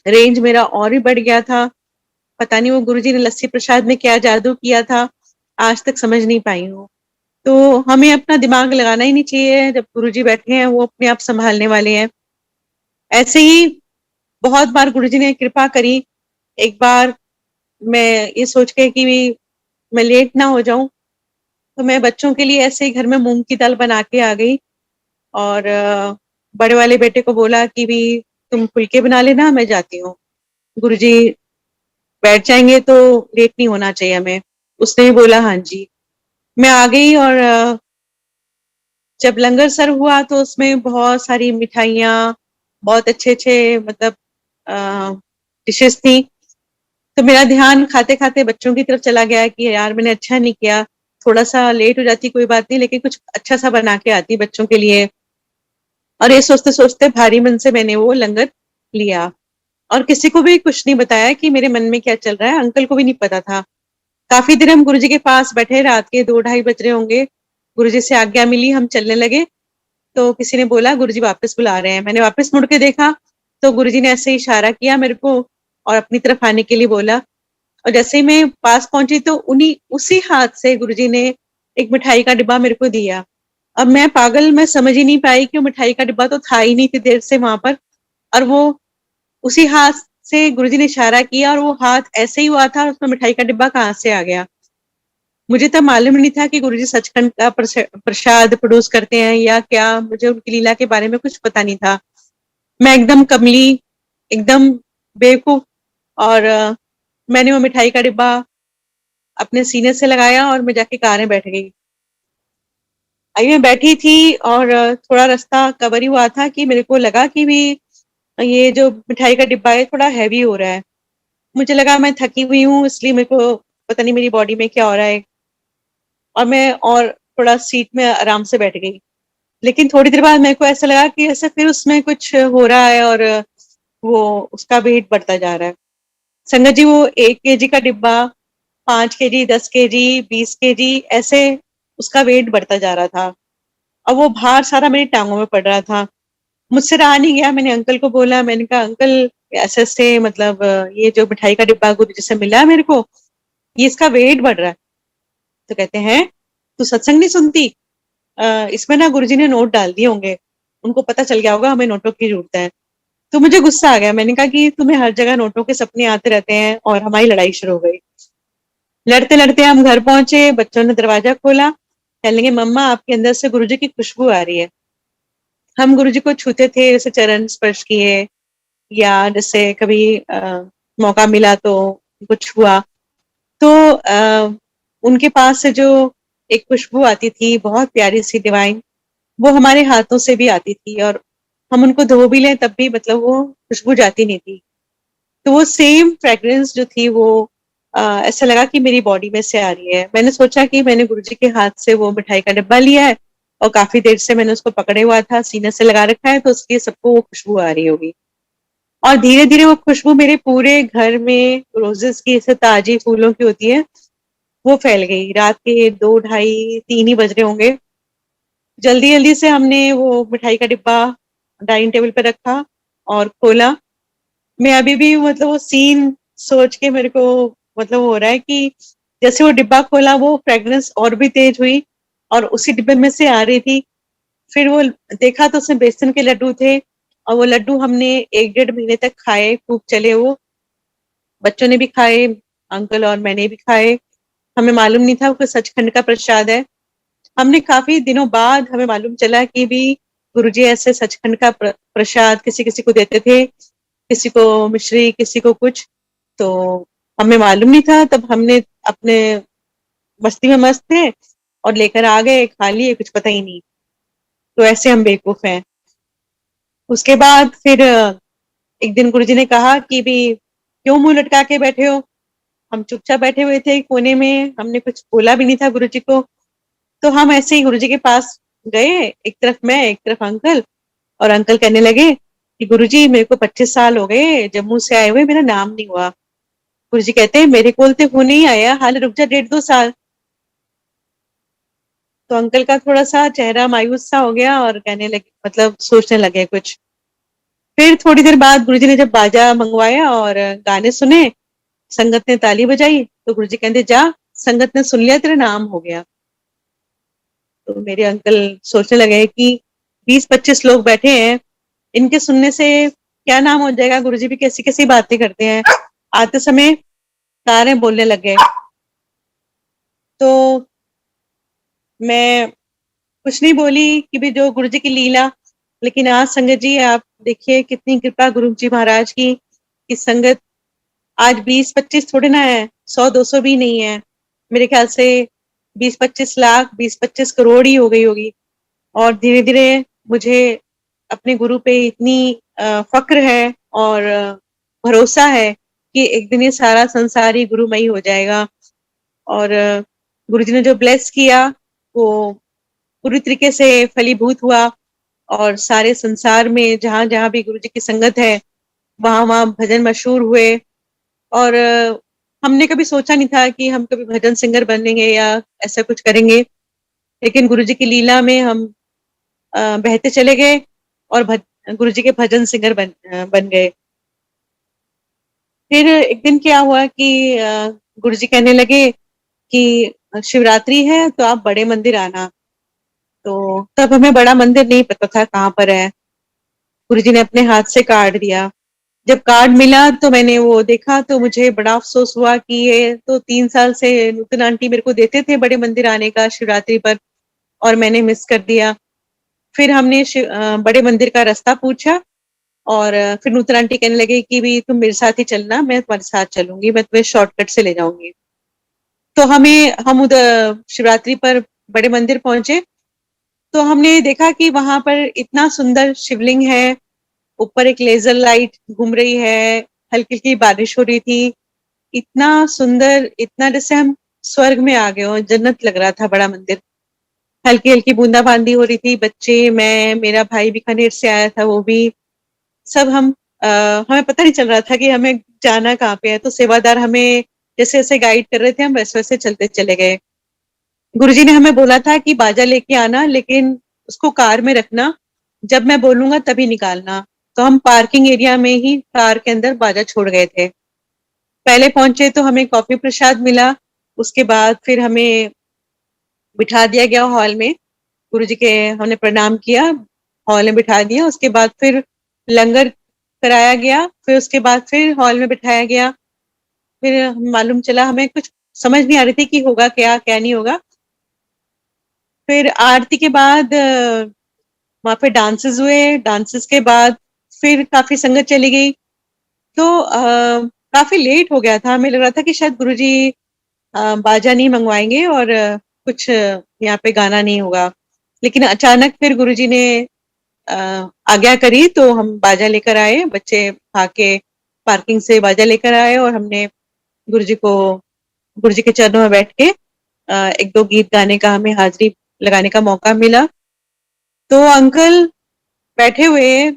रेंज मेरा और भी बढ़ गया था। पता नहीं वो गुरुजी ने लस्सी प्रसाद में क्या जादू किया था, आज तक समझ नहीं पाई हूँ। तो हमें अपना दिमाग लगाना ही नहीं चाहिए, जब गुरुजी बैठे हैं वो अपने आप संभालने वाले हैं। ऐसे ही बहुत बार गुरुजी ने कृपा करी। एक बार मैं ये सोच के कि मैं लेट ना हो जाऊं, तो मैं बच्चों के लिए ऐसे ही घर में मूंग की दाल बना के आ गई। और बड़े वाले बेटे को बोला कि भी तुम फुलके बना लेना, मैं जाती हूँ, गुरुजी बैठ जाएंगे तो लेट नहीं होना चाहिए हमें। उसने भी बोला हाँ जी। मैं आ गई और जब लंगर सर्व हुआ तो उसमें बहुत सारी मिठाइयाँ, बहुत अच्छे अच्छे, मतलब डिशेस थी। तो मेरा ध्यान खाते खाते बच्चों की तरफ चला गया कि यार मैंने अच्छा नहीं किया, थोड़ा सा लेट हो जाती कोई बात नहीं, लेकिन कुछ अच्छा सा बना के आती बच्चों के लिए। और ये सोचते सोचते भारी मन से मैंने वो लंगर लिया और किसी को भी कुछ नहीं बताया कि मेरे मन में क्या चल रहा है। अंकल को भी नहीं पता था। काफी देर हम गुरुजी के पास बैठे, रात के 2-2:30 बज रहे होंगे। गुरुजी से आज्ञा मिली, हम चलने लगे। तो किसी ने बोला गुरुजी वापस बुला रहे हैं। मैंने वापस मुड़ के देखा तो गुरुजी ने ऐसे इशारा किया मेरे को और अपनी तरफ आने के लिए बोला। और जैसे ही मैं पास पहुंची तो उन्हीं उसी हाथ से गुरुजी ने एक मिठाई का डिब्बा मेरे को दिया। अब मैं पागल, मैं समझ ही नहीं पाई कि वो मिठाई का डिब्बा तो था ही नहीं थी देर से वहां पर। और वो उसी हाथ से गुरुजी ने इशारा किया और वो हाथ ऐसे ही हुआ था और उसमें मिठाई का डिब्बा कहाँ से आ गया। मुझे तब मालूम नहीं था कि गुरुजी सचखंड का प्रसाद प्रोड्यूस करते हैं या क्या। मुझे उनकी लीला के बारे में कुछ पता नहीं था। मैं एकदम कमली, एकदम बेवकूफ। और मैंने वो मिठाई का डिब्बा अपने सीने से लगाया और मैं जाके कार में बैठ गई। आई मैं बैठी थी और थोड़ा रास्ता कवर ही हुआ था कि मेरे को लगा कि भी ये जो मिठाई का डिब्बा है थोड़ा हैवी हो रहा है। मुझे लगा मैं थकी हुई हूँ, इसलिए मेरे को पता नहीं मेरी बॉडी में क्या हो रहा है। और मैं और थोड़ा सीट में आराम से बैठ गई। लेकिन थोड़ी देर बाद मेरे को ऐसा लगा कि ऐसा फिर उसमें कुछ हो रहा है और वो उसका वेट बढ़ता जा रहा है। संगत जी, वो 1 kg का डिब्बा 5 kg, 10 kg, 20 kg, ऐसे उसका वेट बढ़ता जा रहा था। और वो भार सारा मेरी टांगों में पड़ रहा था। मुझसे रहा नहीं गया, मैंने अंकल को बोला, मैंने कहा अंकल ऐसे-ऐसे मतलब ये जो मिठाई का डिब्बा गुरुजी से मिला है मेरे को, ये इसका वेट बढ़ रहा है। तो कहते हैं, "तू सत्संग नहीं सुनती? इसमें ना गुरुजी ने नोट डाल दिए होंगे। उनको पता चल गया होगा हमें नोटों की ज़रूरत है।" तो मुझे गुस्सा आ गया। मैंने कहा कि तुम्हें हर जगह नोटों के सपने आते रहते हैं और हमारी लड़ाई शुरू हो गई। लड़ते-लड़ते हम घर पहुँचे, बच्चों ने दरवाज़ा खोला, कहने लगे मम्मा आपके अंदर से गुरुजी की खुशबू आ रही है। हम गुरुजी को छूते थे, जैसे चरण स्पर्श किए या जैसे कभी मौका मिला तो कुछ हुआ। तो उनके पास से जो एक खुशबू आती थी, बहुत प्यारी-सी डिवाइन, वो हमारे हाथों से भी आती थी और हम उनको धो भी लें तब भी मतलब वो खुशबू जाती नहीं थी। तो वो सेम फ्रेग्रेंस जो थी वो ऐसा लगा कि मेरी बॉडी में से आ रही है। मैंने सोचा कि मैंने गुरुजी के हाथ से वो मिठाई का डिब्बा लिया है और काफ़ी देर से मैंने उसको पकड़े हुआ था, सीने से लगा रखा है तो इसलिए सबको वो खुशबू आ रही होगी। और धीरे-धीरे वो खुशबू मेरे पूरे घर में रोज़ेज़ की ऐसे ताज़ी फूलों की होती है, वो फैल गई। रात के 2 ढाई 3 ही बज रहे होंगे। जल्दी-जल्दी से हमने वो मिठाई का डिब्बा डाइनिंग टेबल पे रखा और खोला। मैं अभी भी मतलब वो सीन सोच के मेरे को मतलब हो रहा है कि जैसे वो डिब्बा खोला वो फ्रेग्रेंस और भी तेज हुई और उसी डिब्बे में से आ रही थी। फिर वो देखा तो उसमें बेसन के लड्डू थे और वो लड्डू हमने 1 डेढ़ महीने तक खाए, खूब चले वो। बच्चों ने भी खाए, अंकल और मैंने भी खाए। हमें मालूम नहीं था वो सचखंड का प्रसाद है। हमने काफ़ी दिनों बाद हमें मालूम चला कि भी गुरुजी ऐसे सचखंड का प्रसाद किसी-किसी को देते थे, किसी को मिश्री, किसी को कुछ। तो हमें मालूम नहीं था, तब हमने अपने मस्ती में मस्त थे और लेकर आ गए, खा लिए, कुछ पता ही नहीं। तो ऐसे हम बेवकूफ़ हैं। उसके बाद फिर एक दिन गुरुजी ने कहा कि भी क्यों मुँह लटका के बैठे हो? हम चुपचाप बैठे हुए थे कोने में, हमने कुछ बोला भी नहीं था गुरुजी को। तो हम ऐसे ही गुरुजी के पास गए, एक तरफ मैं, एक तरफ अंकल और अंकल कहने लगे कि गुरुजी मेरे को 25 साल हो गए जम्मू से आए हुए, मेरा नाम नहीं हुआ। गुरुजी कहते हैं मेरे कोल ते हुणे ही आया, हाले रुक जा 1.5-2 साल। तो अंकल का थोड़ा-सा चेहरा मायूस सा हो गया और कहने लगे मतलब सोचने लगे कुछ। फिर थोड़ी देर बाद गुरुजी ने जब बाजा मंगवाया और गाने सुने, संगत ने ताली बजाई, तो गुरुजी कहते जा संगत ने सुन लिया तेरा नाम हो गया। तो मेरे अंकल सोचने लगे कि 20-25 लोग बैठे हैं, इनके सुनने से क्या नाम हो जाएगा, गुरुजी भी कैसी-कैसी बातें करते हैं। आते समय कारें बोलने लग गए। तो मैं कुछ नहीं बोली कि भी जो गुरुजी की लीला, लेकिन आज संगत जी आप देखिए कितनी कृपा गुरु जी महाराज की, कि संगत आज 20-25 थोड़े ना है, 100-200 भी नहीं है। मेरे ख्याल से 20-25 लाख, 20-25 करोड़ ही हो गई होगी। और धीरे-धीरे मुझे अपने गुरु पे इतनी फ़क्र है और भरोसा है कि एक दिन ये सारा संसार ही गुरुमयी हो जाएगा और गुरुजी ने जो ब्लेस किया, वो पूरी तरीके से फलीभूत हुआ और सारे संसार में जहाँ-जहाँ भी गुरुजी की संगत है, वहाँ-वहाँ भजन मशहूर हुए और हमने कभी सोचा नहीं था कि हम कभी भजन सिंगर बनेंगे या ऐसा कुछ करेंगे। लेकिन गुरुजी की लीला में हम बहते चले गए और गुरुजी के भजन सिंगर बन गए। फिर एक दिन क्या हुआ कि गुरुजी कहने लगे कि शिवरात्रि है तो आप बड़े मंदिर आना। तो तब हमें बड़ा मंदिर नहीं पता था कहाँ पर है। गुरुजी ने अपने हाथ से कार्ड दिया। जब कार्ड मिला तो मैंने वो देखा तो मुझे बड़ा अफ़सोस हुआ कि ये तो 3 साल से नूतन आंटी मेरे को देते थे बड़े मंदिर आने का शिवरात्रि पर और मैंने मिस कर दिया। फिर हमने बड़े मंदिर का रास्ता पूछा और फिर नूतन आंटी कहने लगे कि भी तुम मेरे साथ ही चलना, मैं तुम्हारे साथ चलूँगी, मैं तुम्हें शॉर्टकट से ले जाऊँगी। तो हम उधर शिवरात्रि पर बड़े मंदिर पहुँचे, तो हमने देखा कि वहाँ पर इतना सुंदर शिवलिंग है, ऊपर एक लेज़र लाइट घूम रही है, हल्की-हल्की बारिश हो रही थी। इतना सुंदर, इतना जैसे हम स्वर्ग में आ गए हों, जन्नत लग रहा था बड़ा मंदिर। हल्की-हल्की बूंदा-बांदी हो रही थी, बच्चे, मैं, मेरा भाई बीकानेर से आया था वो भी, सब हम हमें पता नहीं चल रहा था कि हमें जाना कहाँ पे है, तो सेवादार हमें जैसे-जैसे गाइड कर रहे थे, हम वैसे-वैसे चलते चले गए। गुरुजी ने हमें बोला था कि बाजा लेके आना, लेकिन उसको कार में रखना, जब मैं बोलूंगा तभी निकालना। तो हम पार्किंग एरिया में ही कार के अंदर बाजा छोड़ गए थे। पहले पहुंचे तो हमें कॉफी प्रसाद मिला, उसके बाद फिर हमें बिठा दिया गया हॉल में। गुरुजी के हमने प्रणाम किया, हॉल में बिठा दिया, उसके बाद फिर लंगर कराया गया, फिर उसके बाद फिर हॉल में बिठाया गया। फिर मालूम चला, हमें कुछ समझ नहीं आ रही थी कि होगा क्या क्या नहीं होगा। फिर आरती के बाद वहां पे डांसेस हुए, डांसेस के बाद फिर काफी संगत चली गई। तो काफी लेट हो गया था, हमें लग रहा था कि शायद गुरुजी बाजा नहीं मंगवाएंगे और कुछ यहाँ पे गाना नहीं होगा। लेकिन अचानक फिर गुरुजी ने अ, आज्ञा करी, तो हम बाजा लेकर आए, बच्चे भाग पार्किंग से बाजा लेकर आए और हमने गुरुजी को गुरुजी के चरणों में बैठ के एक दो गीत गाने का हमें हाजिरी लगाने का मौका मिला। तो अंकल बैठे हुए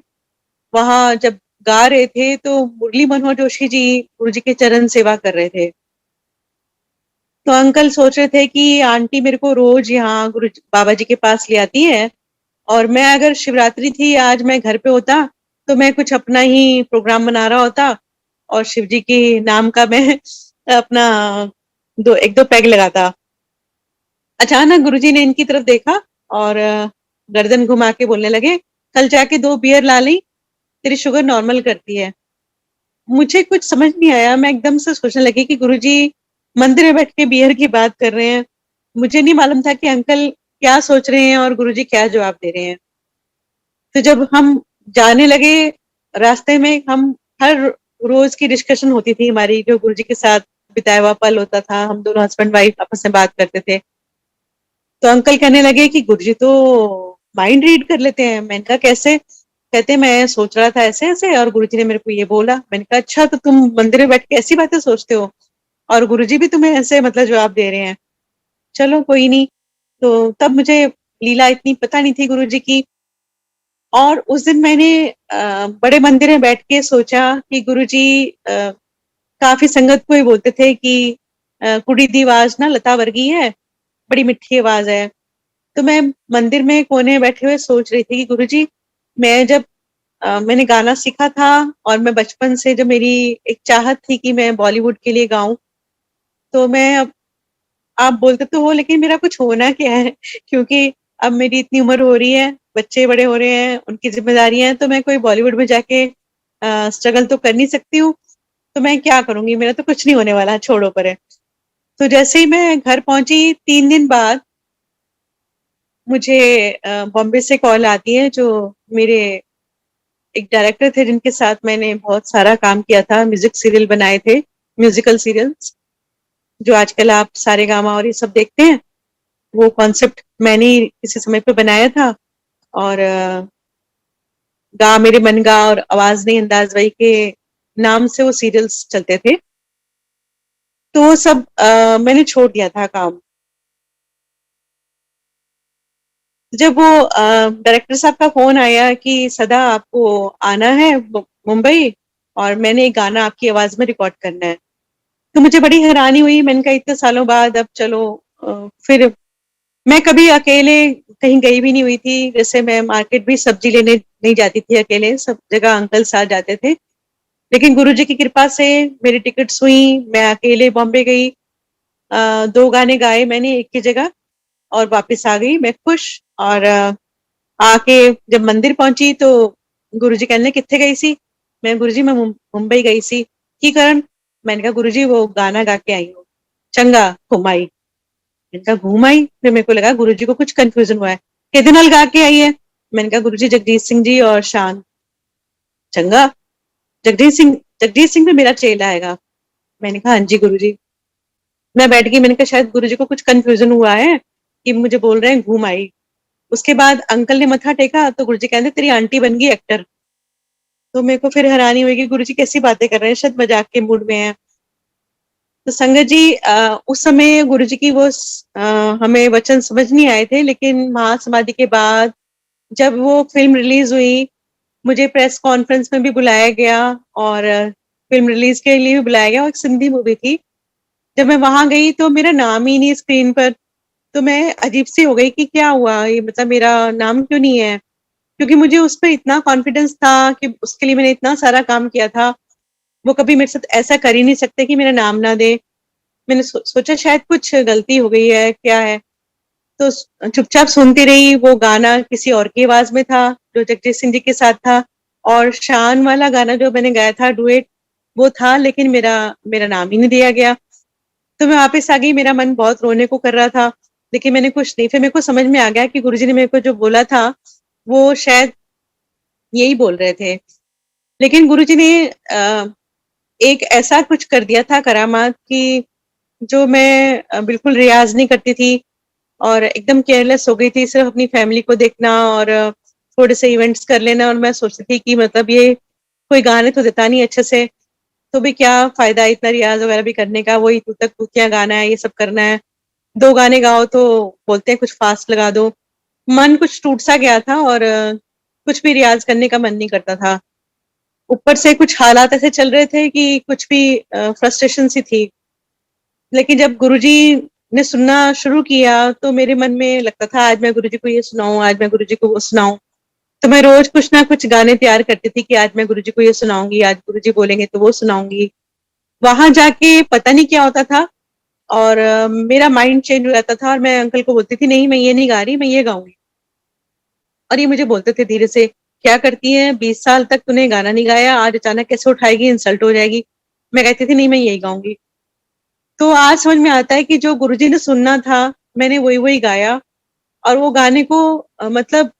वहां जब गा रहे थे, तो मुरली मनोहर जोशी जी गुरुजी के चरण सेवा कर रहे थे। तो अंकल सोच रहे थे कि आंटी मेरे को रोज यहाँ गुरु बाबा जी के पास ले आती है, और मैं अगर शिवरात्रि थी आज मैं घर पे होता तो मैं कुछ अपना ही प्रोग्राम बना रहा होता और शिव जी के नाम का मैं अपना एक दो पैग लगाता। अचानक गुरुजी ने इनकी तरफ देखा और गर्दन घुमा के बोलने लगे, कल जाके 2 बियर ला ली, तेरी शुगर नॉर्मल करती है। मुझे कुछ समझ नहीं आया, मैं एकदम से सोचने लगी कि गुरुजी मंदिर में बैठ के बियर की बात कर रहे हैं। मुझे नहीं मालूम था कि अंकल क्या सोच रहे हैं और गुरुजी क्या जवाब दे रहे हैं। तो जब हम जाने लगे, रास्ते में हम हर रोज की डिस्कशन होती थी हमारी, जो गुरुजी के साथ बिताया हुआ पल होता था, हम दोनों हस्बैंड वाइफ आपस में बात करते थे। तो अंकल कहने लगे कि गुरुजी तो माइंड रीड कर लेते हैं। मैंने कहा कैसे? कहते मैं सोच रहा था ऐसे ऐसे और गुरुजी ने मेरे को ये बोला। मैंने कहा अच्छा, तो तुम मंदिर में बैठ के ऐसी बातें सोचते हो और गुरुजी भी तुम्हें ऐसे मतलब जवाब दे रहे हैं। चलो कोई नहीं। तो तब मुझे लीला इतनी पता नहीं थी गुरुजी की। और उस दिन मैंने बड़े मंदिर में बैठ के सोचा कि गुरुजी काफी संगत को ही बोलते थे कि कुड़ी दी आवाज ना लता वर्गी है, बड़ी मिठी आवाज है। तो मैं मंदिर में कोने में बैठे हुए सोच रही थी कि गुरुजी, मैं जब मैंने गाना सीखा था और मैं बचपन से जो मेरी एक चाहत थी कि मैं बॉलीवुड के लिए गाऊं, तो मैं अब आप बोलते तो हो लेकिन मेरा कुछ होना क्या है क्योंकि अब मेरी इतनी उम्र हो रही है, बच्चे बड़े हो रहे हैं, उनकी जिम्मेदारियां हैं, तो मैं कोई बॉलीवुड में जाके स्ट्रगल तो कर नहीं सकती हूँ। तो मैं क्या करूंगी, मेरा तो कुछ नहीं होने वाला, छोड़ो परे। तो जैसे ही मैं घर पहुंची 3 दिन बाद मुझे बॉम्बे से कॉल आती है। जो मेरे एक डायरेक्टर थे जिनके साथ मैंने बहुत सारा काम किया था, म्यूजिक सीरियल बनाए थे, म्यूजिकल सीरियल्स जो आजकल आप सारे गामा और ये सब देखते हैं, वो कॉन्सेप्ट मैंने ही किसी समय पे बनाया था। और गा मेरे मन गा और आवाज नहीं अंदाज वही के नाम से वो सीरियल्स चलते थे। तो वो सब मैंने छोड़ दिया था काम। जब वो डायरेक्टर साहब का फोन आया कि सदा आपको आना है मुंबई और मैंने एक गाना आपकी आवाज में रिकॉर्ड करना है, तो मुझे बड़ी हैरानी हुई। मैंने कहा इतने सालों बाद अब चलो। फिर मैं कभी अकेले कहीं गई भी नहीं हुई थी, जैसे मैं मार्केट भी सब्जी लेने नहीं जाती थी अकेले, सब जगह अंकल साथ जाते थे। लेकिन गुरुजी की कृपा से मेरी टिकट्स हुई, मैं अकेले बॉम्बे गई, 2 गाने गाए मैंने एक की जगह और वापस आ गई मैं खुश। और आके जब मंदिर पहुंची तो गुरुजी कहने कित्थे गई सी? मैं गुरुजी मैं मुंबई गई सी। की कारण? मैंने कहा गुरुजी वो गाना गा के आई हूँ। चंगा घुम आई। मैंने कहा घूम आई? फिर मेरे को लगा गुरुजी को कुछ कंफ्यूजन हुआ है। कितने नाल गा के आई है? मैंने कहा गुरुजी जगजीत सिंह जी और शान। चंगा, जगजीत सिंह भी मेरा चेला आएगा। मैंने कहा हाँ जी गुरुजी। मैं बैठ गई, मैंने कहा शायद गुरुजी को कुछ कंफ्यूजन हुआ है कि मुझे बोल रहे हैं घूम आई। उसके बाद अंकल ने मत्था टेका तो गुरुजी कहते तेरी आंटी बन गई एक्टर। तो मेरे को फिर हैरानी हुई कि गुरुजी कैसी बातें कर रहे हैं, शायद मजाक के मूड में है। तो संगत जी उस समय गुरुजी की वो हमें वचन समझ नहीं आए थे, लेकिन महासमाधि के बाद जब वो फिल्म रिलीज हुई, मुझे प्रेस कॉन्फ्रेंस में भी बुलाया गया और फिल्म रिलीज के लिए भी बुलाया गया। और एक सिंधी मूवी थी, जब मैं वहां गई तो मेरा नाम ही नहीं स्क्रीन पर। तो मैं अजीब सी हो गई कि क्या हुआ? ये मतलब मेरा नाम क्यों नहीं है? क्योंकि मुझे उस पे इतना कॉन्फिडेंस था कि उसके लिए मैंने इतना सारा काम किया था, वो कभी मेरे साथ ऐसा कर ही नहीं सकते कि मेरा नाम ना दें। मैंने सोचा शायद कुछ गलती हो गई है, क्या है? तो चुपचाप सुनती रही, वो गाना किसी और की आवाज़ में था, जो जगजीत सिंह जी के साथ था, और शान वाला गाना जो मैंने गाया था डुएट, वो था, लेकिन मेरा मेरा नाम ही नहीं दिया गया। तो मैं वापस आ गई, मेरा मन बहुत रोने को कर रहा था, लेकिन मैंने कुछ नहीं, फिर मेरे को समझ में आ गया कि गुरुजी ने मेरे को जो बोला था, वो शायद यही बोल रहे थे। लेकिन गुरुजी ने एक ऐसा कुछ कर दिया था करामात कि जो मैं बिल्कुल रियाज़ नहीं करती थी और एकदम केयरलेस हो गई थी, सिर्फ़ अपनी फैमिली को देखना और थोड़े से इवेंट्स कर लेना, और मैं सोचती थी कि मतलब ये कोई गाने तो देता नहीं अच्छे से, तो भी क्या फ़ायदा इतना रियाज़ वगैरह भी करने का, वही तू तक तू क्या गाना है, ये सब करना है। 2 गाने गाओ तो बोलते हैं कुछ फ़ास्ट लगा दो। मन कुछ टूट-सा गया था और कुछ भी रियाज़ करने का मन नहीं करता था। ऊपर से कुछ हालात ऐसे चल रहे थे कि कुछ भी फ्रस्ट्रेशन सी थी। लेकिन जब गुरुजी ने सुनना शुरू किया, तो मेरे मन में लगता था आज मैं गुरुजी को ये सुनाऊँ, आज मैं गुरुजी को वो सुनाऊँ। तो मैं रोज़ कुछ ना कुछ गाने तैयार करती थी कि आज मैं गुरुजी को ये सुनाऊँगी, आज गुरुजी बोलेंगे तो वो सुनाऊँगी। वहाँ जाके पता नहीं क्या होता था, और मेरा माइंड चेंज हो जाता था और मैं अंकल को बोलती थी, नहीं मैं ये नहीं गा रही, मैं ये गाऊँगी। और ये मुझे बोलते थे धीरे से, क्या करती है, 20 साल तक तूने गाना नहीं गाया, आज अचानक कैसे उठाएगी, इंसल्ट हो जाएगी। मैं कहती थी नहीं मैं यही गाऊँगी। तो आज समझ में आता है कि जो गुरुजी ने सुनना था, मैंने वही-वही गाया, और वो गाने को मतलब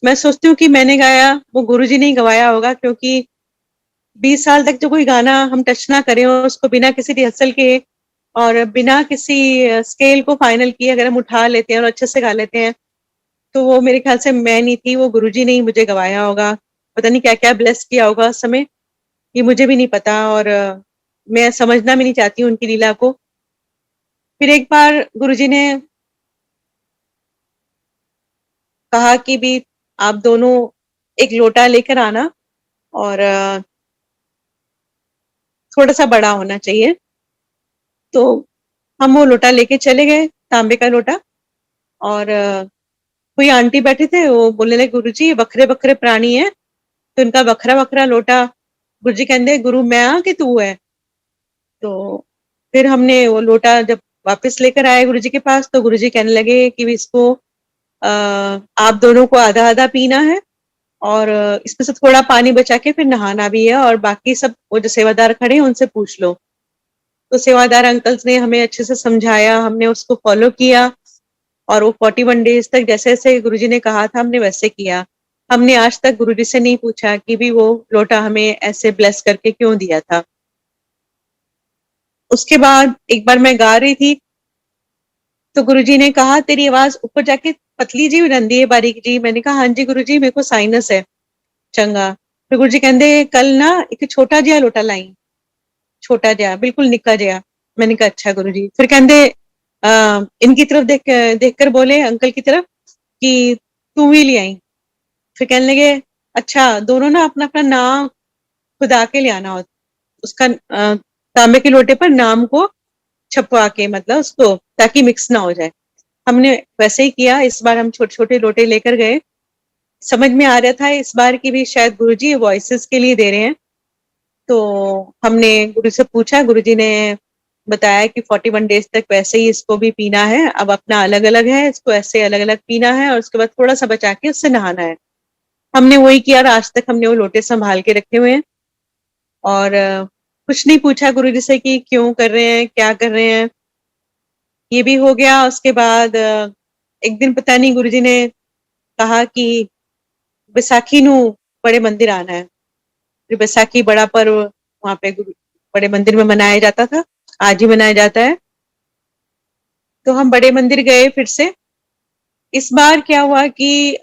मैं सोचती हूँ कि मैंने गाया, वो गुरुजी ने ही गवाया होगा, क्योंकि 20 साल तक जो कोई गाना हम टच ना करें और उसको बिना किसी रिहर्सल के और बिना किसी स्केल को फाइनल किए अगर हम उठा लेते हैं और अच्छे से गा लेते हैं, तो वो मेरे ख्याल से मैं नहीं थी, वो गुरुजी ने ही मुझे गवाया होगा। पता नहीं क्या-क्या ब्लेस किया होगा उस समय, ये मुझे भी नहीं पता, और मैं समझना भी नहीं चाहती हूँ उनकी लीला को। फिर एक बार गुरुजी ने कहा कि भी आप दोनों एक लोटा लेकर आना, और थोड़ा-सा बड़ा होना चाहिए। तो हम वो लोटा लेके चले गए, तांबे का लोटा, और कोई आंटी बैठे थे, वो बोलने लगे गुरुजी ये बखरे-बखरे प्राणी हैं, तो इनका बखरा-बखरा लोटा, गुरुजी कहंदे गुरु मैं हाँ कि तू है? तो फिर हमने वो लोटा जब वापस लेकर आए गुरुजी के पास, तो गुरुजी कहने लगे कि इसको आप दोनों को आधा-आधा पीना है, और इसमें से थोड़ा पानी बचा के फिर नहाना भी है, और बाकी सब वो जो सेवादार खड़े हैं उनसे पूछ लो। तो सेवादार अंकल्स ने हमें अच्छे से समझाया, हमने उसको फॉलो किया, और वो 41 डेज़ तक जैसे-जैसे गुरुजी ने कहा था हमने वैसे किया। हमने आज तक गुरुजी से नहीं पूछा कि भी वो लोटा हमें ऐसे ब्लेस करके क्यों दिया था। उसके बाद एक बार मैं गा रही थी, तो गुरुजी ने कहा तेरी आवाज़ ऊपर जाके पतली जी हो जांदी है, बारीक जी। मैंने कहा हाँ जी गुरुजी, मेरे को साइनस है। चंगा। फिर गुरुजी कहंदे कल ना एक छोटा जिहा लोटा लाई, छोटा जिहा, बिल्कुल निक्का जिहा। मैंने कहा अच्छा गुरुजी। फिर कहंदे इनकी तरफ देखकर बोले अंकल की तरफ कि तू ही ले आई। फिर कहने लगे अच्छा दोनों ना अपना-अपना नाम खुदा के ले आना, उसका तांबे के लोटे पर नाम को छपवा के, मतलब उसको, ताकि मिक्स ना हो जाए। हमने वैसे ही किया, इस बार हम छोटे-छोटे लोटे लेकर गए। समझ में आ रहा था इस बार की भी शायद गुरुजी वॉइसेस के लिए दे रहे हैं। तो हमने गुरु से पूछा, गुरुजी ने बताया कि 41 डेज़ तक वैसे ही इसको भी पीना है, अब अपना अलग-अलग है, इसको ऐसे अलग-अलग पीना है और उसके बाद थोड़ा-सा बचा के उससे नहाना है। हमने वही किया और आज तक हमने वो लोटे सँभाल के रखे हुए हैं, और कुछ नहीं पूछा गुरुजी से कि क्यों कर रहे हैं, क्या कर रहे हैं। ये भी हो गया, उसके बाद एक दिन पता नहीं गुरुजी ने कहा कि बैसाखी नू बड़े मंदिर आना है। फिर बैसाखी बड़ा पर्व वहाँ पे गुरु बड़े मंदिर में मनाया जाता था, आज ही मनाया जाता है। तो हम बड़े मंदिर गए फिर से। इस बार क्या हुआ कि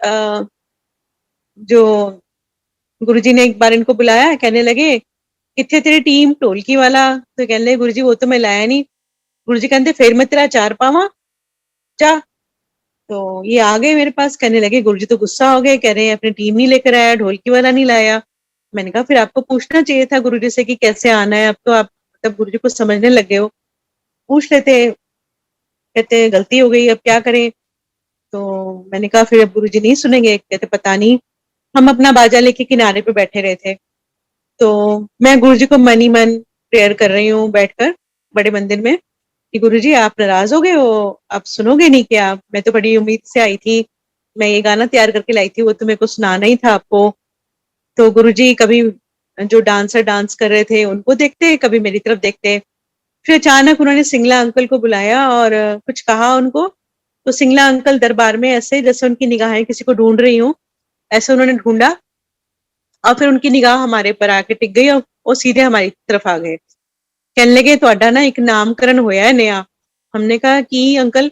जो गुरुजी ने एक बार इनको बुलाया, कहने लगे कित्थे तेरी टीम ढोलकी वाला? तो कहने लगे गुरुजी वो तो मैं लाया नहीं। गुरुजी कहते फिर मैं तेरा अचार पावां, जा। तो ये आ गए मेरे पास, कहने लगे गुरुजी तो गुस्सा हो गए, कह रहे हैं अपनी टीम नहीं लेकर आया, ढोलकी वाला नहीं लाया। मैंने कहा फिर आपको पूछना चाहिए था गुरुजी से कि कैसे आना है, अब तो आप मतलब गुरुजी को समझने लग गए हो, पूछ लेते। कहते हैं गलती हो गई, अब क्या करें। तो मैंने कहा फिर अब गुरुजी नहीं सुनेंगे। कहते पता नहीं। हम अपना बाजा लेके किनारे पे बैठे रहे थे, तो मैं गुरुजी को मन ही मन प्रेयर कर रही हूँ बैठकर बड़े मंदिर में कि गुरुजी आप नाराज हो गए हो, आप सुनोगे नहीं क्या? मैं तो बड़ी उम्मीद से आई थी, मैं ये गाना तैयार करके लाई थी, वो तो मेरे को सुनाना ही था आपको। तो गुरुजी कभी जो डांसर डांस कर रहे थे उनको देखते, कभी मेरी तरफ देखते। फिर अचानक उन्होंने सिंगला अंकल को बुलाया और कुछ कहा उनको। तो सिंगला अंकल दरबार में ऐसे जैसे उनकी निगाहें किसी को ढूंढ रही हूँ, ऐसे उन्होंने ढूंढा और फिर उनकी निगाह हमारे पर आके टिक गई और वो सीधे हमारी तरफ आ गए। कहने लगे ਤੁਹਾਡਾ ना एक नामकरण होया है नया। हमने कहा कि अंकल?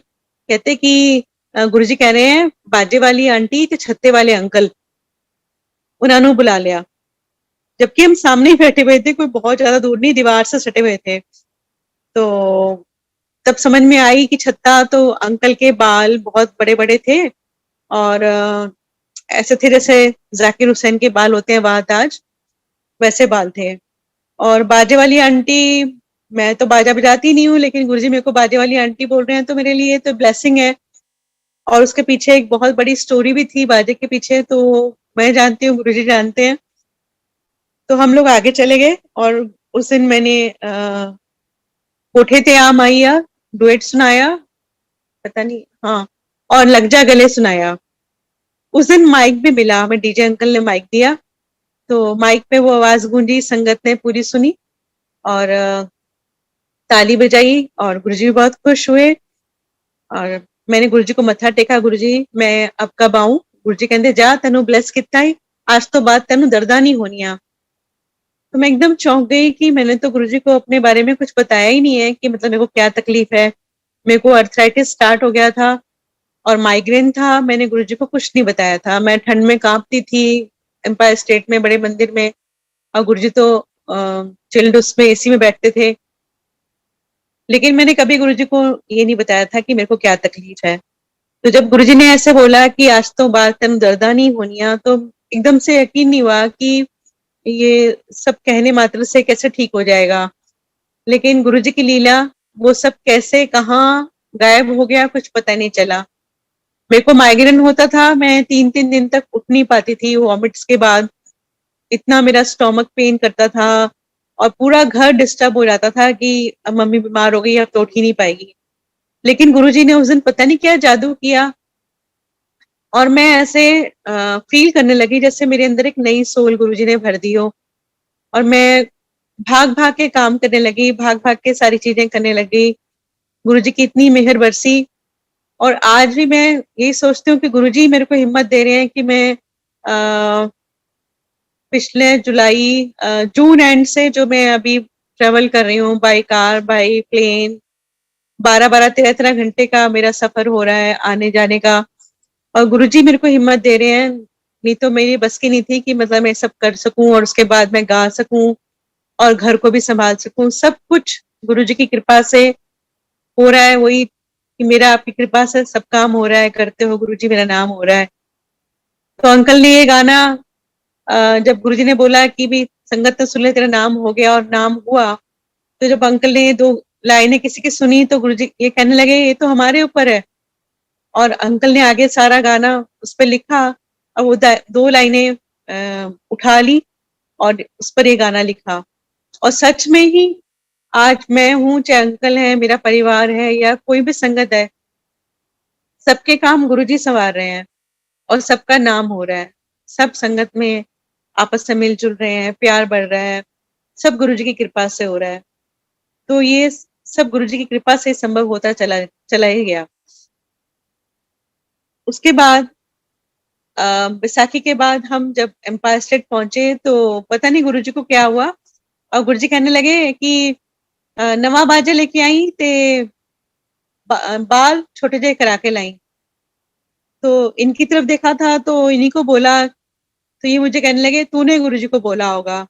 कहते कि गुरुजी कह रहे हैं बाजे वाली आंटी ते छत्ते वाले अंकल, उन्होंने बुला लिया। जबकि हम सामने ही बैठे हुए थे, कोई बहुत ज्यादा दूर नहीं, दीवार से सटे हुए थे। तो तब समझ में आई कि छत्ता तो अंकल के बाल बहुत बड़े बड़े थे और ऐसे थे जैसे जाकिर हुसैन के बाल होते हैं वाहताज, वैसे बाल थे। और बाजे वाली आंटी, मैं तो बाजा बजाती नहीं हूँ, लेकिन गुरुजी मेरे को बाजे वाली आंटी बोल रहे हैं तो मेरे लिए तो ब्लेसिंग है। और उसके पीछे एक बहुत बड़ी स्टोरी भी थी बाजे के पीछे, तो मैं जानती हूँ, गुरुजी जानते हैं। तो हम लोग आगे चले गए और उस दिन मैंने कोठे ते आ माइया डुएट सुनाया, पता नहीं, हाँ, और लग जा गले सुनाया। उस दिन माइक भी मिला, हमें डीजे अंकल ने माइक दिया, तो माइक पे वो आवाज गूंजी, संगत ने पूरी सुनी और ताली बजाई और गुरुजी भी बहुत खुश हुए। और मैंने गुरुजी को मत्था टेका, गुरुजी मैं अब कब आऊं? गुरुजी कहते जा तेनू ब्लेस किता ही, आज तो बाद तेनू दर्दा नहीं होनिया। तो मैं एकदम चौंक गई कि मैंने तो गुरुजी को अपने बारे में कुछ बताया ही नहीं है कि मतलब मेरे को क्या तकलीफ है। मेरे को अर्थराइटिस स्टार्ट हो गया था और माइग्रेन था, मैंने गुरुजी को कुछ नहीं बताया था। मैं ठंड में कांपती थी एम्पायर स्टेट में बड़े मंदिर में, और गुरुजी तो चिल्ड उसमें एसी में बैठते थे। लेकिन मैंने कभी गुरुजी को ये नहीं बताया था कि मेरे को क्या तकलीफ है। तो जब गुरुजी ने ऐसे बोला कि आज तो बात तेन दर्दा नहीं होनिया, तो एकदम से यकीन नहीं हुआ कि ये सब कहने मात्र से कैसे ठीक हो जाएगा। लेकिन गुरुजी की लीला, वो सब कैसे कहाँ गायब हो गया कुछ पता नहीं चला। मेरे को माइग्रेन होता था, मैं 3-3 दिन तक उठ नहीं पाती थी वॉमिट्स के बाद, इतना मेरा स्टोमक पेन करता था और पूरा घर डिस्टर्ब हो जाता था कि अब मम्मी बीमार हो गई, अब तो उठ ही नहीं पाएगी। लेकिन गुरुजी ने उस दिन पता नहीं क्या जादू किया और मैं ऐसे फील करने लगी जैसे मेरे अंदर एक नई सोल गुरुजी ने भर दी हो। और मैं भाग भाग के काम करने लगी, भाग भाग के सारी चीजें करने लगी। गुरुजी की इतनी मेहर बरसी। और आज भी मैं यही सोचती हूँ कि गुरुजी मेरे को हिम्मत दे रहे हैं कि मैं पिछले जुलाई जून एंड से जो मैं अभी ट्रेवल कर रही हूँ बाई कार बाई प्लेन, 12-13 घंटे का मेरा सफर हो रहा है आने जाने का। और गुरुजी मेरे को हिम्मत दे रहे हैं, नहीं तो मेरी बस की नहीं थी कि मतलब मैं सब कर सकूं और उसके बाद मैं गा सकूं और घर को भी संभाल सकूं। सब कुछ गुरुजी की कृपा से हो रहा है, वही कि मेरा आपकी कृपा से सब काम हो रहा है, करते हो गुरुजी मेरा नाम हो रहा है। तो अंकल ने ये गाना जब गुरुजी ने बोला कि भी संगत तो सुन ले तेरा नाम हो गया और नाम हुआ, तो जब अंकल ने ये दो लाइनें किसी की सुनी तो गुरुजी ये कहने लगे ये तो हमारे ऊपर है। और अंकल ने आगे सारा गाना उस पर लिखा और वो दो लाइनें उठा ली और उस पर ये गाना लिखा। और सच में ही आज मैं हूँ, चाहे अंकल है, मेरा परिवार है या कोई भी संगत है, सबके काम गुरुजी संवार रहे हैं और सबका नाम हो रहा है। सब संगत में आपस में मिलजुल रहे हैं, प्यार बढ़ रहा है, सब गुरुजी की कृपा से हो रहा है। तो ये सब गुरुजी की कृपा से संभव होता चला चला ही गया। उसके बाद बैसाखी के बाद हम जब एम्पायर स्टेट पहुंचे तो पता नहीं गुरुजी को क्या हुआ और गुरुजी कहने लगे कि नवा बाजा लेके आई ते बाल छोटे जे करा के लाई। तो इनकी तरफ देखा था तो इन्हीं को बोला, तो ये मुझे कहने लगे तूने गुरुजी को बोला होगा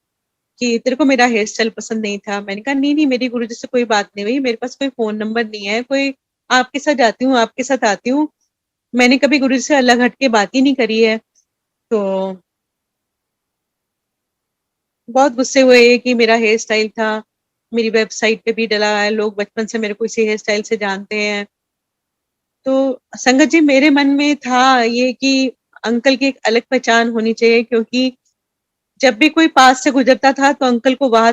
कि तेरे को मेरा हेयर स्टाइल पसंद नहीं था। मैंने कहा नहीं नहीं, मेरी गुरुजी से कोई बात नहीं हुई, मेरे पास कोई फोन नंबर नहीं है, कोई आपके साथ जाती हूँ आपके साथ आती हूँ, मैंने कभी गुरुजी से अलग हट के बात ही नहीं करी है। तो बहुत गुस्से हुए कि मेरा हेयर स्टाइल था, मेरी वेबसाइट पे भी डला है, लोग बचपन से मेरे को इसी हेयर स्टाइल से जानते हैं। तो संगत जी मेरे मन में था ये कि अंकल की एक अलग पहचान होनी चाहिए, क्योंकि जब भी कोई पास से गुजरता था तो अंकल को वाह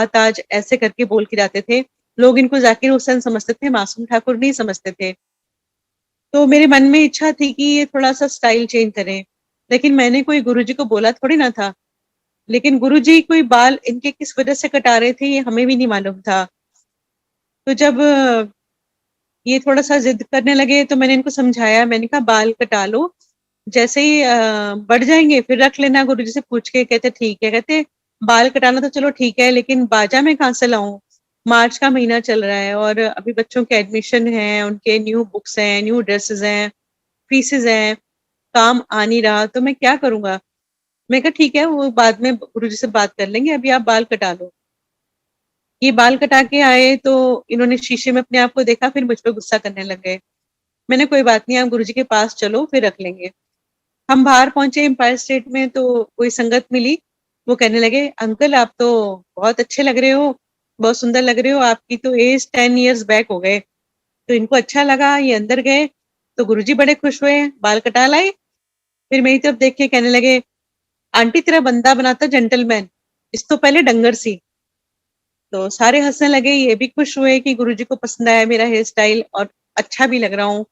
ताज ऐसे करके बोल के जाते थे। लोग इनको ज़ाकिर हुसैन समझते थे, मासूम ठाकुर नहीं समझते थे। तो मेरे मन में इच्छा थी कि ये थोड़ा-सा स्टाइल चेंज करें। लेकिन मैंने कोई गुरुजी को बोला थोड़ी ना था। लेकिन गुरुजी कोई बाल इनके किस वजह से कटा रहे थे ये हमें भी नहीं मालूम था। तो जब ये थोड़ा-सा ज़िद करने लगे तो मैंने इनको समझाया, मैंने कहा बाल कटा लो, जैसे ही बढ़ जाएँगे फिर रख लेना गुरुजी से पूछ के। कहते ठीक है, कहते बाल कटाना तो चलो ठीक है, लेकिन बाजा मैं कहाँ से लाऊँ? मार्च का महीना चल रहा है और अभी बच्चों के एडमिशन हैं, उनके न्यू बुक्स हैं, न्यू ड्रेसेस हैं, फीसेस हैं, काम आ नहीं रहा तो मैं क्या करूँगा? मैं कहा ठीक है, वो बाद में गुरुजी से बात कर लेंगे, अभी आप बाल कटा लो। ये बाल कटा के आए तो इन्होंने शीशे में अपने आप को देखा, फिर मुझ पे गुस्सा करने लग गए। मैंने कोई बात नहीं, आप गुरुजी के पास चलो फिर रख लेंगे। हम बाहर पहुंचे एम्पायर स्टेट में तो कोई संगत मिली, वो कहने लगे अंकल आप तो बहुत अच्छे लग रहे हो, बहुत सुंदर लग रहे हो, आपकी तो एज 10 इयर्स बैक हो गए। तो इनको अच्छा लगा, ये अंदर गए तो गुरुजी बड़े खुश हुए, बाल कटा लाए। फिर मेरी तरफ देख के कहने लगे आंटी तेरा बंदा बनाता जेंटलमैन, इस तो पहले डंगर सी। तो सारे हंसने लगे, ये भी खुश हुए कि गुरुजी को पसंद आया मेरा हेयर स्टाइल और अच्छा भी लग रहा हूँ।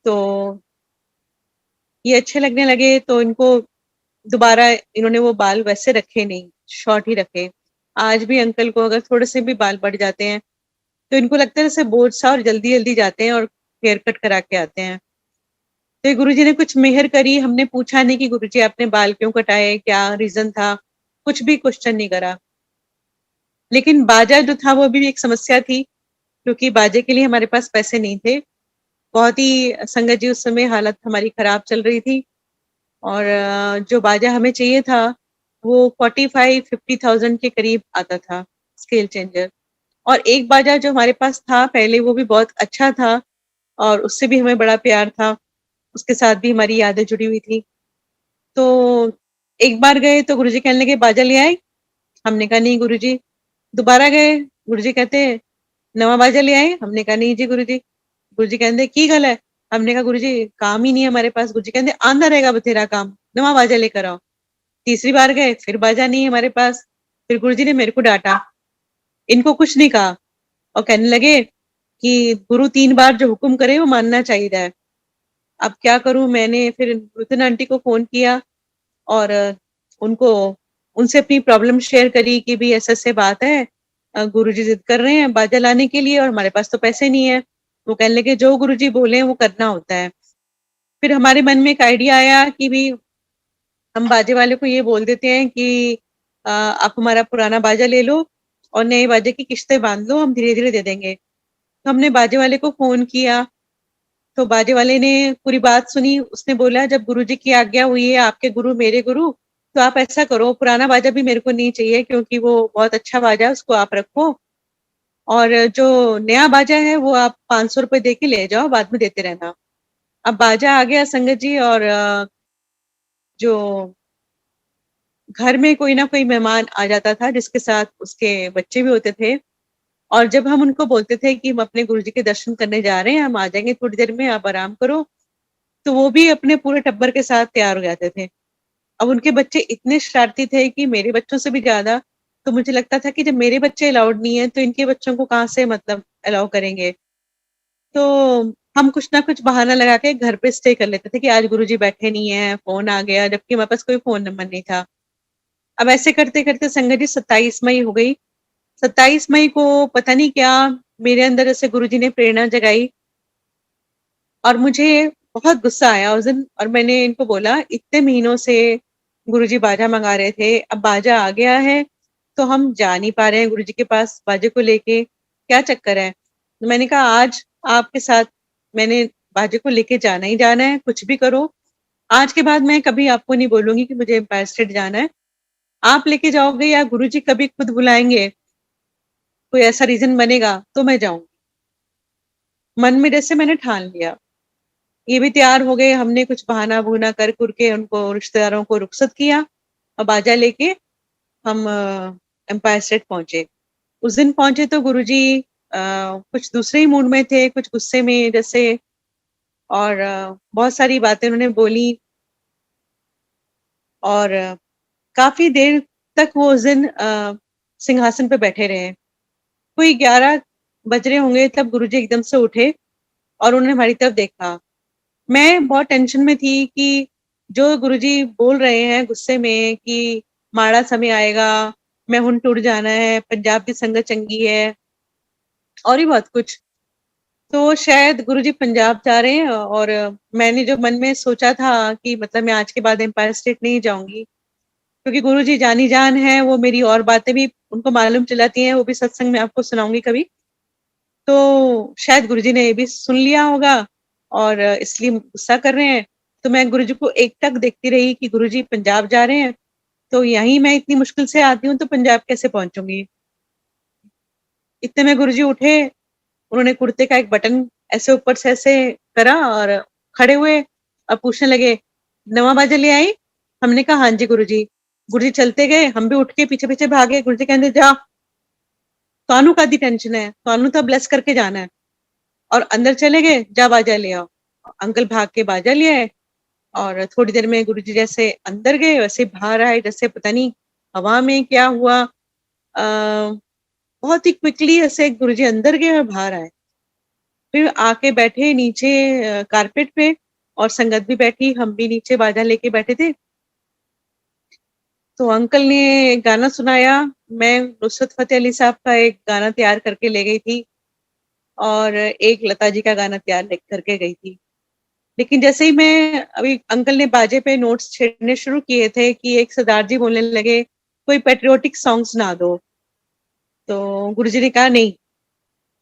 तो ये अच्छे लगने लगे तो इनको दोबारा इन्होंने वो बाल वैसे रखे नहीं, शॉर्ट ही रखे। आज भी अंकल को अगर थोड़े से भी बाल बढ़ जाते हैं तो इनको लगता है जैसे बोझ सा, और जल्दी जल्दी जाते हैं और हेयर कट करा के आते हैं। तो गुरुजी ने कुछ मेहर करी, हमने पूछा नहीं कि गुरुजी आपने बाल क्यों कटाए, क्या रीजन था, कुछ भी क्वेश्चन नहीं करा। लेकिन बाजा जो था वो भी एक समस्या थी, क्योंकि बाजे के लिए हमारे पास पैसे नहीं थे। बहुत ही संगत जी उस समय हालत हमारी खराब चल रही थी और जो बाजा हमें चाहिए था वो 45-50,000 के करीब आता था, स्केल चेंजर। और एक बाजा जो हमारे पास था पहले वो भी बहुत अच्छा था और उससे भी हमें बड़ा प्यार था, उसके साथ भी हमारी यादें जुड़ी हुई थी। तो एक बार गए तो गुरुजी कहने लगे बाजा ले आए? हमने कहा नहीं गुरुजी। दोबारा गए, गुरुजी कहते नवा बाजा ले आए? हमने कहा नहीं जी गुरुजी। गुरुजी कहते की गल है? हमने कहा गुरुजी काम ही नहीं है हमारे पास। गुरुजी कहते आंदा रहेगा बथेरा काम, नवा बाजा लेकर आओ। तीसरी बार गए फिर बाजा नहीं है हमारे पास। फिर गुरुजी ने मेरे को डांटा, इनको कुछ नहीं कहा और कहने लगे कि गुरु 3 बार जो हुक्म करे वो मानना चाहिए है। अब क्या करूं? मैंने फिर रुतन आंटी को फोन किया और उनको उनसे अपनी प्रॉब्लम शेयर करी कि भी ऐसे-ऐसे बात है, गुरुजी जिद कर रहे हैं बाजा लाने के लिए और हमारे पास तो पैसे नहीं है। वो कहने लगे जो गुरुजी बोले वो करना होता है। फिर हमारे मन में एक आइडिया आया कि भी हम बाजे वाले को ये बोल देते हैं कि आप हमारा पुराना बाजा ले लो और नए बाजे की किश्तें बांध लो, हम धीरे-धीरे दे देंगे। तो हमने बाजे वाले को फ़ोन किया, तो बाजे वाले ने पूरी बात सुनी। उसने बोला जब गुरुजी की आज्ञा हुई है, आपके गुरु मेरे गुरु, तो आप ऐसा करो पुराना बाजा भी मेरे को नहीं चाहिए क्योंकि वो बहुत अच्छा बाजा है, उसको आप रखो और जो नया बाजा है वो आप ₹500 दे के ले जाओ, बाद में देते रहना। अब बाजा आ गया संगत जी और जो घर में कोई ना कोई मेहमान आ जाता था जिसके साथ उसके बच्चे भी होते थे और जब हम उनको बोलते थे कि हम अपने गुरुजी के दर्शन करने जा रहे हैं, हम आ जाएँगे थोड़ी देर में, आप आराम करो, तो वो भी अपने पूरे टब्बर के साथ तैयार हो जाते थे। अब उनके बच्चे इतने शरारती थे कि मेरे बच्चों से भी ज़्यादा, तो मुझे लगता था कि जब मेरे बच्चे अलाउड नहीं है, तो इनके बच्चों को कहाँ से मतलब अलाउ करेंगे। तो हम कुछ ना कुछ बहाना लगा के घर पे स्टे कर लेते थे कि आज गुरुजी बैठे नहीं हैं, फ़ोन आ गया, जबकि हमारे पास कोई फ़ोन नंबर नहीं था। अब ऐसे करते-करते संगत जी 27 मई हो गई। 27 मई को पता नहीं क्या मेरे अंदर ऐसे गुरुजी ने प्रेरणा जगाई और मुझे बहुत गुस्सा आया उस दिन और मैंने इनको बोला इतने महीनों से गुरुजी बाजा मंगा रहे थे, अब बाजा आ गया है तो हम जा नहीं पा रहे हैं गुरुजी के पास बाजे को लेके, क्या चक्कर है? तो मैंने कहा आज आपके साथ मैंने बाजे को लेके जाना ही जाना है, कुछ भी करो। आज के बाद मैं कभी आपको नहीं बोलूँगी कि मुझे एम्पायर स्टेट जाना है। आप लेके जाओगे या गुरुजी कभी खुद बुलाएँगे, कोई ऐसा रीज़न बनेगा तो मैं जाऊँगी। मन में जैसे मैंने ठान लिया। ये भी तैयार हो गए, हमने कुछ बहाना-वहूना कर-कुर के उनको रिश्तेदारों को रुखसत किया और बाजा लेके हम एम्पायर स्टेट पहुँचे। उस दिन पहुँचे तो गुरुजी कुछ दूसरे ही मूड में थे, कुछ गुस्से में जैसे और बहुत सारी बातें उन्होंने बोली और काफ़ी देर तक वो उस दिन सिंहासन पे बैठे रहे। कोई 11 बज रहे होंगे तब गुरुजी एकदम से उठे और उन्होंने हमारी तरफ देखा। मैं बहुत टेंशन में थी कि जो गुरुजी बोल रहे हैं गुस्से में कि माड़ा समय आएगा, मैं हुन टुट जाना है, पंजाब की संगत चंगी है और भी बहुत कुछ। तो शायद गुरुजी पंजाब जा रहे हैं और मैंने जो मन में सोचा था कि मतलब मैं आज के बाद एम्पायर स्टेट नहीं जाऊँगी, क्योंकि गुरुजी जानी-जान है, वो मेरी और बातें भी उनको मालूम चलाती हैं, वो भी सत्संग में आपको सुनाऊँगी कभी। तो शायद गुरुजी ने ये भी सुन लिया होगा और इसलिए गुस्सा कर रहे हैं। तो मैं गुरुजी को एकटक देखती रही कि गुरुजी पंजाब जा रहे हैं, तो यहीं मैं इतनी मुश्किल से आती हूँ, तो पंजाब कैसे पहुँचूँगी? इतने में गुरुजी उठे, उन्होंने कुर्ते का एक बटन ऐसे ऊपर से ऐसे करा और खड़े हुए और पूछने लगे, "नवा बाजा ले आई?" हमने कहा, "हाँ जी गुरुजी।" गुरुजी चलते गए, हम भी उठ के पीछे-पीछे भागे। गुरुजी कहंदे, "जा, तुहानू काहदी टेंशन है? तुहानू तो ब्लेस करके जाना है।" और अंदर चले गए, "जा बाजा ले आओ।" अंकल भाग के बाजा ले आए और थोड़ी देर में गुरुजी जैसे अंदर गए, वैसे बाहर आए, जैसे पता नहीं हवा में क्या हुआ। बहुत ही क्विकली ऐसे गुरुजी अंदर गए और बाहर आए। फिर आके बैठे नीचे कारपेट पे और संगत भी बैठी, हम भी नीचे बाजा लेके बैठे थे। तो अंकल ने एक गाना सुनाया, मैं नुसरत फ़तेह अली साहब का एक गाना तैयार करके ले गई थी और एक लता जी का गाना तैयार ले करके गई थी। लेकिन जैसे ही मैं अभी अंकल ने बाजे पे नोट्स छेड़ने शुरू किए थे कि एक सरदार जी बोलने लगे, "कोई पैट्रियोटिक सॉन्ग सुना दो।" तो गुरुजी ने कहा, "नहीं।"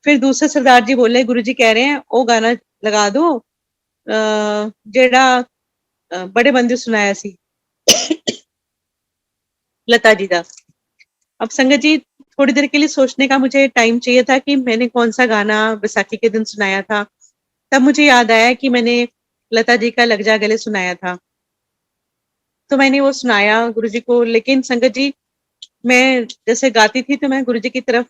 फिर दूसरे सरदार जी बोले, "गुरुजी कह रहे हैं, ओ गाना लगा दो जेड़ा बड़े बंदे सुनाया सी लता जी दा।" अब संगत जी थोड़ी देर के लिए सोचने का मुझे टाइम चाहिए था कि मैंने कौन-सा गाना बैसाखी के दिन सुनाया था। तब मुझे याद आया कि मैंने लता जी का लग जा गले सुनाया था। तो मैंने वो सुनाया गुरुजी को, लेकिन संगत जी मैं जैसे गाती थी तो मैं गुरुजी की तरफ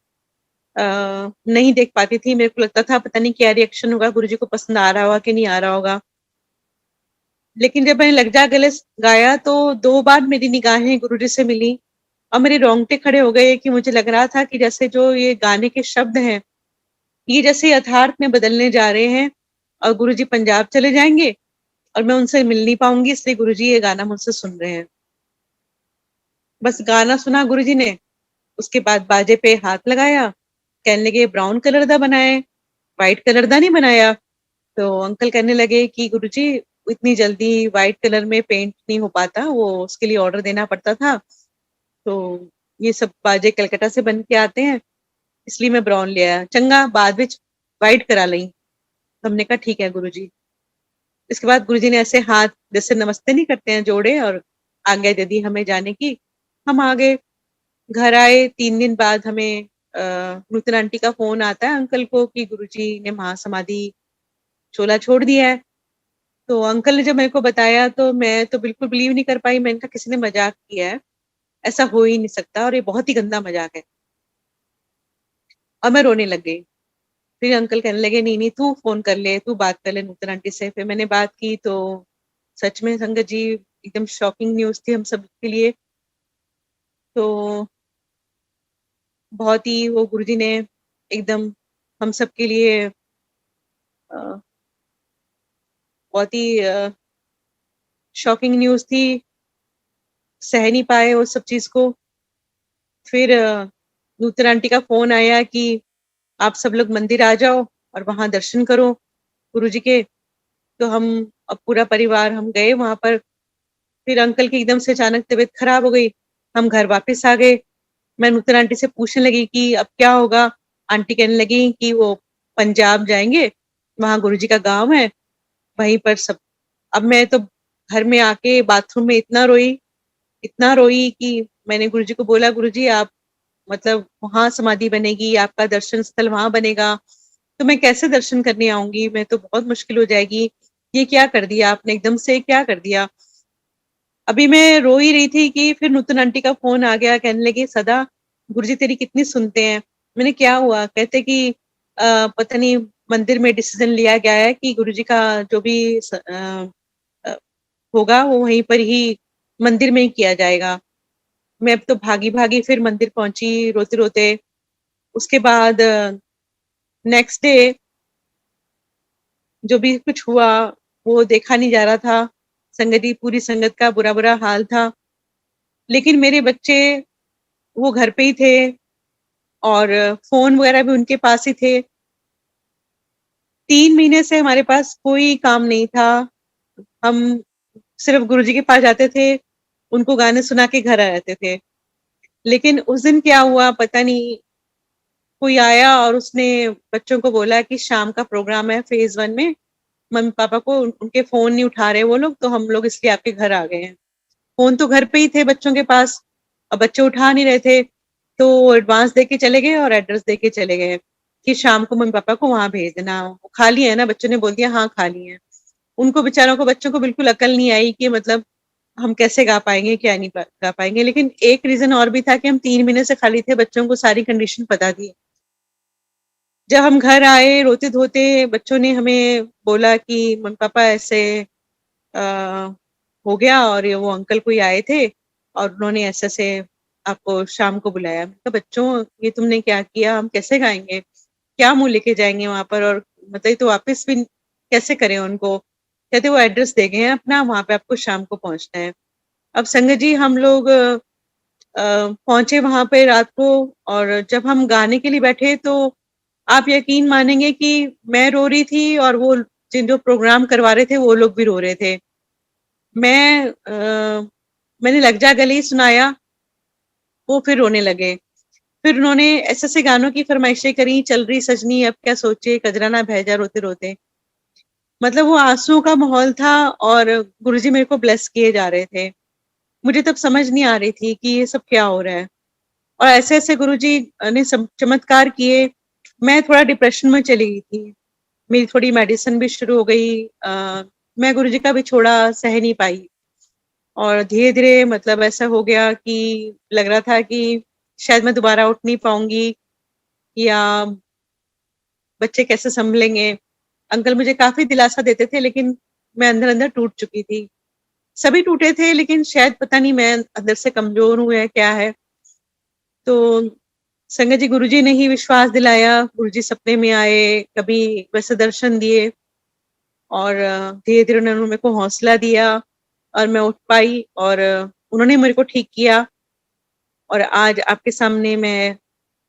नहीं देख पाती थी। मेरे को लगता था पता नहीं क्या रिएक्शन होगा, गुरुजी को पसंद आ रहा होगा कि नहीं आ रहा होगा। लेकिन जब मैंने लग जा गले गाया तो 2 बार मेरी निगाहें गुरुजी से मिली और मेरे रोंगटे खड़े हो गए कि मुझे लग रहा था कि जैसे जो ये गाने के शब्द हैं, ये जैसे यथार्थ में बदलने जा रहे हैं और गुरुजी पंजाब चले जाएँगे और मैं उनसे मिल नहीं पाऊँगी, इसलिए गुरुजी ये गाना मुझसे सुन रहे हैं। बस गाना सुना गुरुजी ने, उसके बाद बाजे पे हाथ लगाया, कहने लगे ब्राउन कलर दा बनाया है, व्हाइट कलर दा नहीं बनाया। तो अंकल कहने लगे कि गुरुजी इतनी जल्दी व्हाइट कलर में पेंट नहीं हो पाता, वो उसके लिए ऑर्डर देना पड़ता था। तो ये सब बाजे कलकत्ता से बन के आते हैं, इसलिए मैं ब्राउन ले आया। चंगा बाद विच व्हाइट करा लई। तो हमने कहा ठीक है गुरुजी। इसके बाद गुरुजी ने ऐसे हाथ जैसे नमस्ते नहीं करते हैं जोड़े और आज्ञा दे दी हमें जाने की। हम आ गए, घर आए 3 दिन बाद हमें नूतन आंटी का फ़ोन आता है अंकल को कि गुरुजी ने महासमाधि चोला छोड़ दिया है। तो अंकल ने जब मेरे को बताया तो मैं तो बिल्कुल बिलीव नहीं कर पाई। मैंने कहा किसी ने मज़ाक किया है, ऐसा हो ही नहीं सकता और ये बहुत ही गंदा मज़ाक है। और मैं रोने लग गई। फिर अंकल कहने लगे नहीं-नहीं तू फ़ोन कर ले, तू बात कर ले नूतन आंटी से। फिर मैंने बात की तो सच में संगत जी एकदम शॉकिंग न्यूज़ थी हम सब के लिए। तो बहुत ही वो गुरुजी ने एकदम हम सब के लिए अ, बहुत ही शॉकिंग न्यूज़ थी, सह नहीं पाए उस सब चीज़ को। फिर नूतन आंटी का फ़ोन आया कि आप सब लोग मंदिर आ जाओ और वहाँ दर्शन करो गुरुजी के। तो हम अब पूरा परिवार हम गए वहाँ पर। फिर अंकल की एकदम से अचानक तबीयत खराब हो गई। हम घर वापस आ गए। मैं नूतन आंटी से पूछने लगी कि अब क्या होगा? आंटी कहने लगी कि वो पंजाब जाएँगे, वहाँ गुरुजी का गाँव है, वहीं पर सब। अब मैं तो घर में आके बाथरूम में इतना रोई कि मैंने गुरुजी को बोला, "गुरुजी आप मतलब वहाँ समाधि बनेगी, आपका दर्शन स्थल वहाँ बनेगा, तो मैं कैसे दर्शन करने आऊँगी? मैं तो बहुत मुश्किल हो जाएगी। ये क्या कर दिया आपने? एकदम से क्या कर दिया?" अभी मैं रो ही रही थी कि फिर नूतन आंटी का फ़ोन आ गया, कहने लगी, "सदा, गुरुजी तेरी कितनी सुनते हैं।" मैंने, "क्या हुआ?" कहते कि पता नहीं मंदिर में डिसीजन लिया गया है कि गुरुजी का जो भी अ, होगा वो वहीं पर ही मंदिर में ही किया जाएगा। मैं अब तो भागी-भागी फिर मंदिर पहुंची रोते-रोते। उसके बाद नेक्स्ट डे जो भी कुछ हुआ वो देखा नहीं जा रहा था। पूरी संगत का बुरा-बुरा हाल था। लेकिन मेरे बच्चे वो घर पे ही थे और फ़ोन वगैरह भी उनके पास ही थे। 3 महीने से हमारे पास कोई काम नहीं था। हम सिर्फ़ गुरुजी के पास जाते थे, उनको गाने सुना के घर आ जाते थे। लेकिन उस दिन क्या हुआ पता नहीं, कोई आया और उसने बच्चों को बोला कि शाम का प्रोग्राम है फ़ेज़ 1 में, मम्मी-पापा को उनके फ़ोन नहीं उठा रहे वो लोग, तो हम लोग इसलिए आपके घर आ गए हैं। फ़ोन तो घर पे ही थे बच्चों के पास, अब बच्चे उठा नहीं रहे थे, तो वो एडवांस देके चले गए और एड्रेस देके चले गए कि शाम को मम्मी-पापा को वहाँ भेज देना। खाली है ना, बच्चों ने बोल दिया हाँ, खाली है। उनको बेचारों को बच्चों को बिल्कुल अकल नहीं आई कि मतलब हम कैसे गा पाएँगे, क्या नहीं गा पाएँगे। लेकिन एक रीज़न और भी था कि हम 3 महीने से खाली थे, बच्चों को सारी कंडीशन पता थी। जब हम घर आए रोते-धोते बच्चों ने हमें बोला कि मम्मी-पापा ऐसे अ, हो गया और ये वो अंकल कोई आए थे और उन्होंने ऐसे-ऐसे आपको शाम को बुलाया। मैंने कहा बच्चों ये तुमने क्या किया? हम कैसे गाएँगे? क्या मुँह लेके जाएँगे वहाँ पर और मतलब ये तो वापस भी कैसे करें उनको? कहते वो एड्रेस दे गए हैं अपना, वहाँ पे आपको शाम को पहुँचना है। अब संगत जी हम लोग पहुँचे वहाँ पे रात को और जब हम गाने के लिए बैठे तो आप यकीन मानेंगे कि मैं रो रही थी और वो जिन जो प्रोग्राम करवा रहे थे वो लोग भी रो रहे थे। मैंने लग जा गले सुनाया, वो फिर रोने लगे। फिर उन्होंने ऐसे-ऐसे गानों की फ़रमाइशें करी, चल रही सजनी अब क्या सोचे, कजरा ना बह जा रोते-रोते। मतलब वो आँसुओं का माहौल था और गुरुजी मेरे को ब्लेस किए जा रहे थे। मुझे तब समझ नहीं आ रही थी कि ये सब क्या हो रहा है और ऐसे-ऐसे गुरुजी ने सम चमत्कार किए। मैं थोड़ा डिप्रेशन में चली गई थी। मेरी थोड़ी मेडिसिन भी शुरू हो गई। मैं गुरुजी का बिछोड़ा सह नहीं पाई और धीरे-धीरे मतलब ऐसा हो गया कि लग रहा था कि शायद मैं दोबारा उठ नहीं पाऊँगी या बच्चे कैसे सँभलेंगे। अंकल मुझे काफ़ी दिलासा देते थे लेकिन मैं अंदर-अंदर टूट चुकी थी। सभी टूटे थे लेकिन शायद पता नहीं मैं अंदर से कमज़ोर हूँ या क्या है। तो संगत जी गुरुजी ने ही विश्वास दिलाया, गुरुजी सपने में आए, कभी वैसे दर्शन दिए और धीरे-धीरे उन्होंने मेरे को हौसला दिया और मैं उठ पाई और उन्होंने मेरे को ठीक किया और आज आपके सामने मैं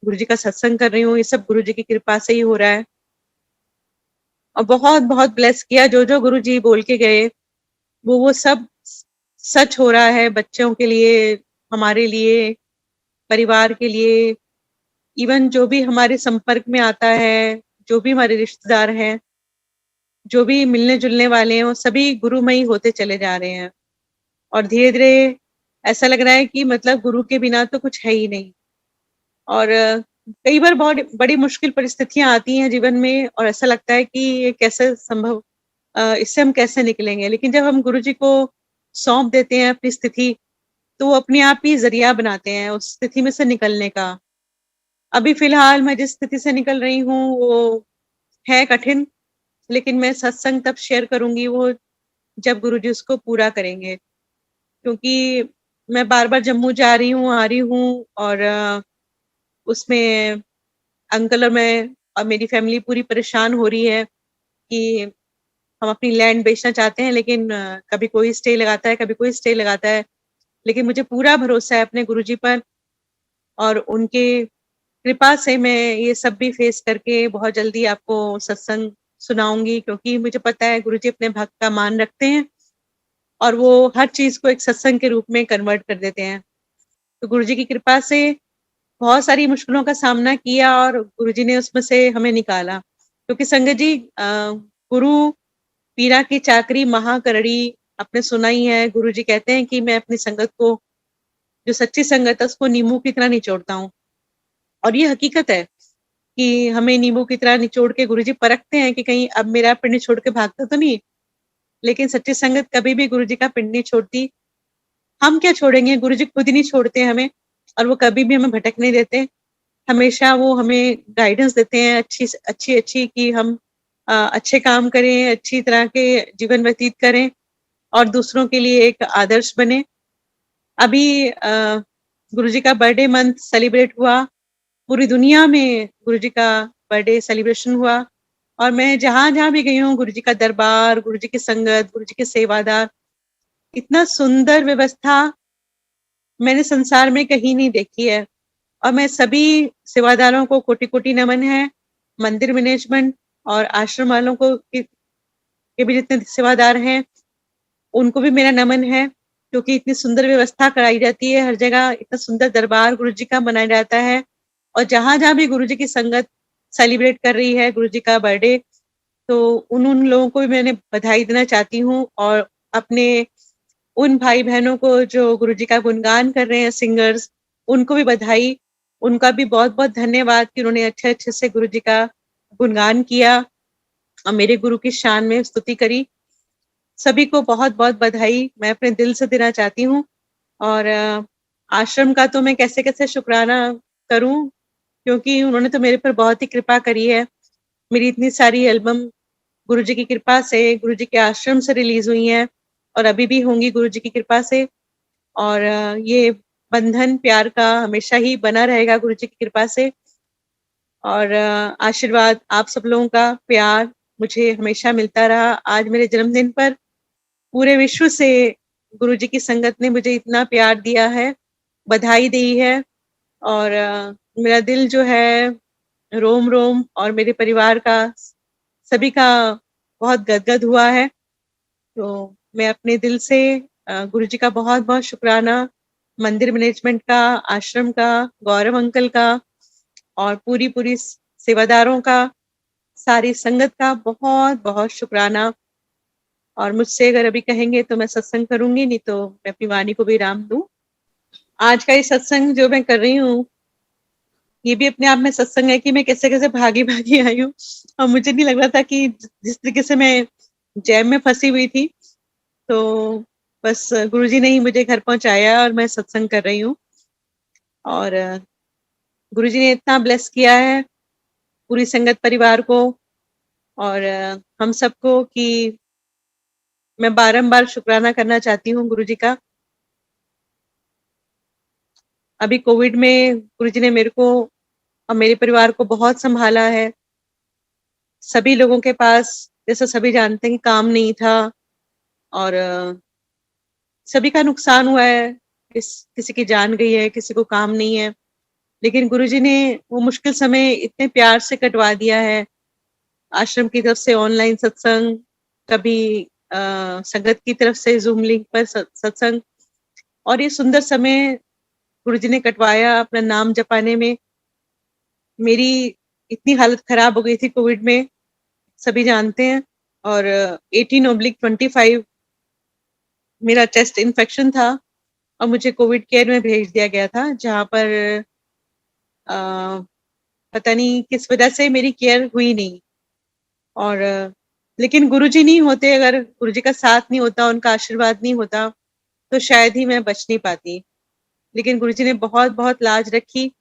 गुरुजी का सत्संग कर रही हूँ। ये सब गुरुजी की कृपा से ही हो रहा है और बहुत-बहुत ब्लेस किया जो-जो गुरुजी बोल के गए, वो सब सच हो रहा है बच्चों के लिए, हमारे लिए, परिवार के लिए, इवन जो भी हमारे संपर्क में आता है, जो भी हमारे रिश्तेदार हैं, जो भी मिलने-जुलने वाले हैं, वो सभी गुरुमयी होते चले जा रहे हैं और धीरे-धीरे ऐसा लग रहा है कि मतलब गुरु के बिना तो कुछ है ही नहीं और कई बार बहुत बड़ी मुश्किल परिस्थितियाँ आती हैं जीवन में और ऐसा लगता है कि ये कैसे संभव इससे हम कैसे निकलेंगे? लेकिन जब हम गुरुजी को सौंप देते हैं अपनी स्थिति, तो वो अपने आप ही ज़रिया बनाते हैं उस स्थिति में से निकलने का। अभी फ़िलहाल मैं जिस स्थिति से निकल रही हूँ, वो है कठिन, लेकिन मैं सत्संग तब शेयर करूँगी वो जब गुरुजी उसको पूरा करेंगे। क्योंकि मैं बार-बार जम्मू जा रही हूँ, आ रही हूँ और उसमें अंकल और मैं और मेरी फैमिली पूरी परेशान हो रही है कि हम अपनी लैंड बेचना चाहते हैं लेकिन कभी कोई स्टे लगाता है, कभी कोई स्टे लगाता है। लेकिन मुझे पूरा भरोसा है अपने गुरुजी पर और उनके कृपा से मैं ये सब भी फेस करके बहुत जल्दी आपको सत्संग सुनाऊँगी क्योंकि मुझे पता है गुरुजी अपने भक्त का मान रखते हैं और वो हर चीज़ को एक सत्संग के रूप में कन्वर्ट कर देते हैं। तो गुरुजी की कृपा से बहुत सारी मुश्किलों का सामना किया और गुरुजी ने उसमें से हमें निकाला। क्योंकि संगत जी गुरु पीरा की चाकरी महा करड़ी आपने सुना ही है। गुरुजी कहते हैं कि मैं अपनी संगत को जो सच्ची संगत है उसको नींबू की तरह निचोड़ता हूँ और ये हकीकत है कि हमें नींबू की तरह निचोड़ के गुरुजी परखते हैं कि कहीं अब मेरा पिंड छोड़ के भागता तो नहीं। लेकिन सच्ची संगत कभी भी गुरुजी का पिंड नहीं छोड़ती। हम क्या छोड़ेंगे, गुरुजी खुद ही नहीं छोड़ते हमें और वो कभी भी हमें भटकने देते। हमेशा वो हमें गाइडेंस देते हैं अच्छी-अच्छी कि हम अच्छे काम करें, अच्छी तरह के जीवन व्यतीत करें और दूसरों के लिए एक आदर्श बने। अभी गुरुजी का बर्थडे मंथ सेलिब्रेट हुआ, पूरी दुनिया में गुरुजी का बर्थडे सेलिब्रेशन हुआ और मैं जहाँ-जहाँ भी गई हूँ, गुरुजी का दरबार, गुरुजी की संगत, गुरुजी के सेवादार, इतना सुंदर व्यवस्था मैंने संसार में कहीं नहीं देखी है और मैं सभी सेवादारों को कोटि-कोटि नमन है। मंदिर मैनेजमेंट और आश्रम वालों को के भी जितने सेवादार हैं, उनको भी मेरा नमन है, क्योंकि इतनी सुंदर व्यवस्था कराई जाती है, हर जगह इतना सुंदर दरबार गुरुजी का मनाया जाता है और जहाँ-जहाँ भी गुरुजी की संगत सेलिब्रेट कर रही है गुरुजी का बर्थडे, तो उन लोगों को भी मैंने बधाई देना चाहती हूँ और अपने उन भाई-बहनों को जो गुरुजी का गुणगान कर रहे हैं सिंगर्स, उनको भी बधाई, उनका भी बहुत-बहुत धन्यवाद कि उन्होंने अच्छे-अच्छे से गुरुजी का गुणगान किया और मेरे गुरु की शान में स्तुति करी। सभी को बहुत-बहुत बधाई मैं अपने दिल से देना चाहती हूँ और आश्रम का तो मैं कैसे-कैसे शुकराना करूँ, क्योंकि उन्होंने तो मेरे पर बहुत ही कृपा करी है। मेरी इतनी सारी एल्बम गुरुजी की कृपा से, गुरुजी के आश्रम से रिलीज़ हुई हैं और अभी भी होंगी गुरुजी की कृपा से और ये बंधन प्यार का हमेशा ही बना रहेगा गुरुजी की कृपा से और आशीर्वाद आप सब लोगों का प्यार मुझे हमेशा मिलता रहा। आज मेरे जन्मदिन पर पूरे विश्व से गुरुजी की संगत ने मुझे इतना प्यार दिया है, बधाई दी है और मेरा दिल जो है रोम-रोम और मेरे परिवार का सभी का बहुत गदगद हुआ है। तो मैं अपने दिल से गुरुजी का बहुत-बहुत शुकराना मंदिर मैनेजमेंट का, आश्रम का, गौरव अंकल का और पूरी सेवादारों का, सारी संगत का बहुत-बहुत शुकराना और मुझसे अगर अभी कहेंगे तो मैं सत्संग करूँगी, नहीं तो मैं अपनी वाणी को विराम दूँ। आज का ये सत्संग जो मैं कर रही हूँ, ये भी अपने आप में सत्संग है कि मैं कैसे-कैसे भागी-भागी आई हूँ और मुझे नहीं लग रहा था कि जिस तरीके से मैं जैम में फँसी हुई थी, तो बस गुरुजी ने ही मुझे घर पहुँचाया और मैं सत्संग कर रही हूँ और गुरुजी ने इतना ब्लेस किया है पूरी संगत परिवार को और हम सबको कि मैं बारंबार शुकराना करना चाहती हूँ गुरुजी का। अभी कोविड में गुरुजी ने मेरे को और मेरे परिवार को बहुत सँभाला है। सभी लोगों के पास जैसा सभी जानते हैं कि काम नहीं था और सभी का नुकसान हुआ है। किसी की जान गई है, किसी को काम नहीं है। लेकिन गुरुजी ने वो मुश्किल समय इतने प्यार से कटवा दिया है। आश्रम की तरफ से ऑनलाइन सत्संग, कभी संगत की तरफ से ज़ूम लिंक पर सत्संग और ये सुंदर समय गुरुजी ने कटवाया अपना नाम जपाने में। मेरी इतनी हालत खराब हो गई थी कोविड में, सभी जानते हैं और 18/25 मेरा चेस्ट इन्फेक्शन था और मुझे कोविड केयर में भेज दिया गया था, जहाँ पर अ, पता नहीं किस वजह से मेरी केयर हुई नहीं और लेकिन गुरुजी नहीं होते, अगर गुरुजी का साथ नहीं होता, उनका आशीर्वाद नहीं होता, तो शायद ही मैं बच नहीं पाती। लेकिन गुरुजी ने बहुत-बहुत लाज रखी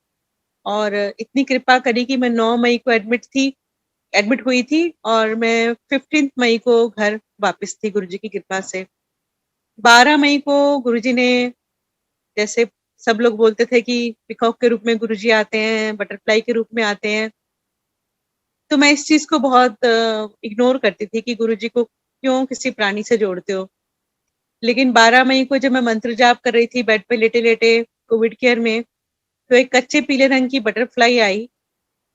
और इतनी कृपा करी कि मैं 9 मई को एडमिट हुई थी और मैं 15 मई को घर वापस थी गुरुजी की कृपा से। 12 मई को गुरुजी ने, जैसे सब लोग बोलते थे कि पीकॉक के रूप में गुरुजी आते हैं, बटरफ्लाई के रूप में आते हैं, तो मैं इस चीज़ को बहुत इग्नोर करती थी कि गुरुजी को क्यों किसी प्राणी से जोड़ते हो। लेकिन 12 मई को जब मैं मंत्र जाप कर रही थी बेड पे लेटे-लेटे कोविड केयर में, तो एक कच्चे पीले रंग की बटरफ्लाई आई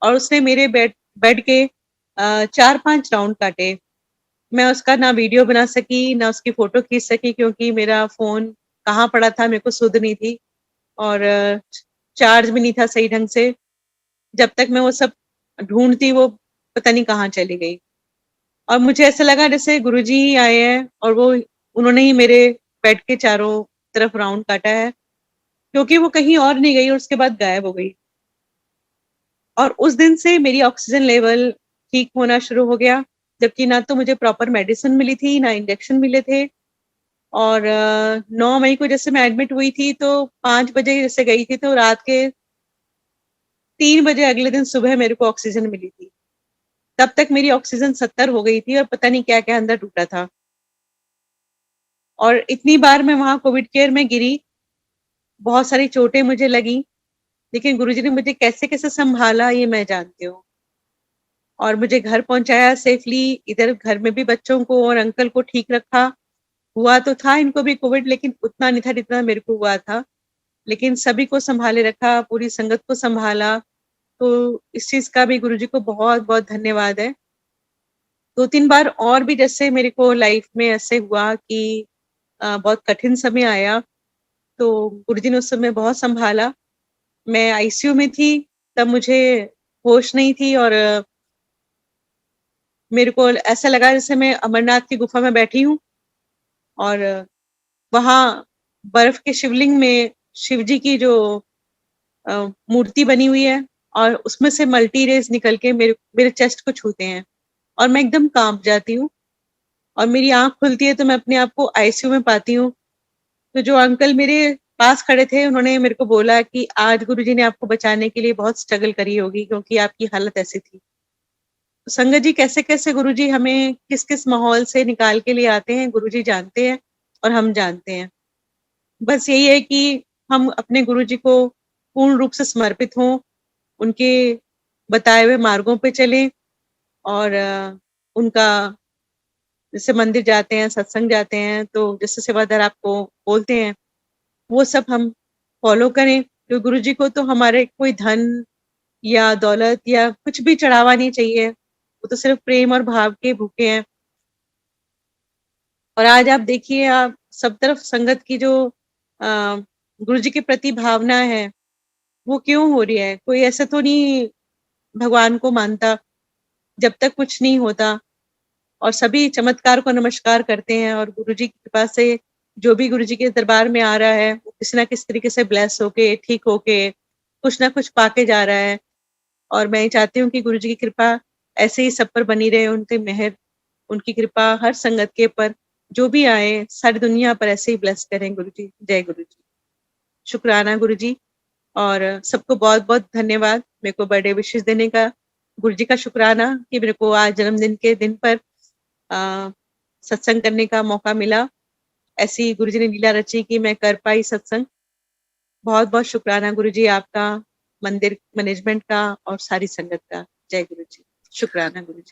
और उसने मेरे बेड बेड के 4-5 राउंड काटे। मैं उसका ना वीडियो बना सकी, ना उसकी फ़ोटो खींच सकी क्योंकि मेरा फ़ोन कहाँ पड़ा था मेरे को सुध नहीं थी और चार्ज भी नहीं था सही ढंग से। जब तक मैं वो सब ढूँढती वो पता नहीं कहाँ चली गई। और मुझे ऐसा लगा जैसे गुरुजी ही आए हैं और वो उन्होंने ही मेरे बेड के चारों तरफ राउंड काटा है, क्योंकि वो कहीं और नहीं गई और उसके बाद गायब हो गई। और उस दिन से मेरी ऑक्सीजन लेवल ठीक होना शुरू हो गया, जबकि ना तो मुझे प्रॉपर मेडिसिन मिली थी, ना इंजेक्शन मिले थे और 9 मई को जैसे मैं एडमिट हुई थी तो 5 बजे जैसे गई थी तो रात के 3 बजे अगले दिन सुबह मेरे को ऑक्सीजन मिली थी। तब तक मेरी ऑक्सीजन 70 हो गई थी और पता नहीं क्या-क्या अंदर टूटा था। और इतनी बार मैं वहाँ कोविड केयर में गिरी, बहुत सारी चोटें मुझे लगीं, लेकिन गुरुजी ने मुझे कैसे-कैसे सँभाला ये मैं जानती हूँ। और मुझे घर पहुँचाया सेफ़ली, इधर घर में भी बच्चों को और अंकल को ठीक रखा। हुआ तो था इनको भी कोविड, लेकिन उतना नहीं था जितना मेरे को हुआ था। लेकिन सभी को सँभाले रखा, पूरी संगत को सँभाला, तो इस चीज़ का भी गुरुजी को बहुत-बहुत धन्यवाद है। 2-3 बार और भी जैसे मेरे को लाइफ़ में ऐसे हुआ कि बहुत कठिन समय आया, तो गुरुजी ने उस समय बहुत सँभाला। मैं आईसीयू में थी, तब मुझे होश नहीं थी और मेरे को ऐसा लगा जैसे मैं अमरनाथ की गुफ़ा में बैठी हूँ और वहाँ बर्फ़ के शिवलिंग में शिव जी की जो अ, मूर्ति बनी हुई है और उसमें से मल्टी रेज़ निकल के मेरे मेरे चेस्ट को छूते हैं और मैं एकदम काँप जाती हूँ और मेरी आँख खुलती है तो मैं अपने आप को आईसीयू में पाती हूँ। तो जो अंकल मेरे पास खड़े थे उन्होंने मेरे को बोला कि आज गुरुजी ने आपको बचाने के लिए बहुत स्ट्रगल करी होगी क्योंकि आपकी हालत ऐसी थी। तो संगत जी कैसे-कैसे गुरुजी हमें किस-किस माहौल से निकाल के लिए आते हैं, गुरुजी जानते हैं और हम जानते हैं। बस यही है कि हम अपने गुरुजी को पूर्ण रूप से समर्पित हों, उनके बताए हुए मार्गों पे चलें और उनका जैसे मंदिर जाते हैं, सत्संग जाते हैं, तो जैसे सेवादार आपको बोलते हैं, वो सब हम फ़ॉलो करें। तो गुरुजी को तो हमारे कोई धन या दौलत या कुछ भी चढ़ावा नहीं चाहिए। वो तो सिर्फ़ प्रेम और भाव के भूखे हैं। और आज आप देखिए आप सब तरफ संगत की जो गुरुजी के प्रति भावना है, वो क्यों हो रही है? कोई ऐसा तो नहीं भगवान को मानता, जब तक कुछ नहीं होता और सभी चमत्कार को नमस्कार करते हैं और गुरुजी की कृपा से जो भी गुरुजी के दरबार में आ रहा है, वो किसी न किसी तरीके से ब्लेस होके, ठीक होके, कुछ ना कुछ पाके जा रहा है। और मैं ये चाहती हूँ कि गुरुजी की कृपा ऐसे ही सब पर बनी रहे, उनकी मेहर, उनकी कृपा हर संगत के ऊपर जो भी आए, सारी दुनिया पर ऐसे ही ब्लेस करें गुरुजी। जय गुरुजी। शुक्राना गुरुजी और सबको बहुत-बहुत धन्यवाद मेरे को बर्थडे विशेस देने का। गुरुजी का शुक्राना कि मेरे को आज जन्मदिन के दिन पर अ, सत्संग करने का मौका मिला। ऐसी गुरुजी ने लीला रची कि मैं कर पाई सत्संग। बहुत-बहुत शुक्राना गुरुजी आपका, मंदिर मैनेजमेंट का और सारी संगत का। जय गुरुजी। शुक्राना गुरुजी।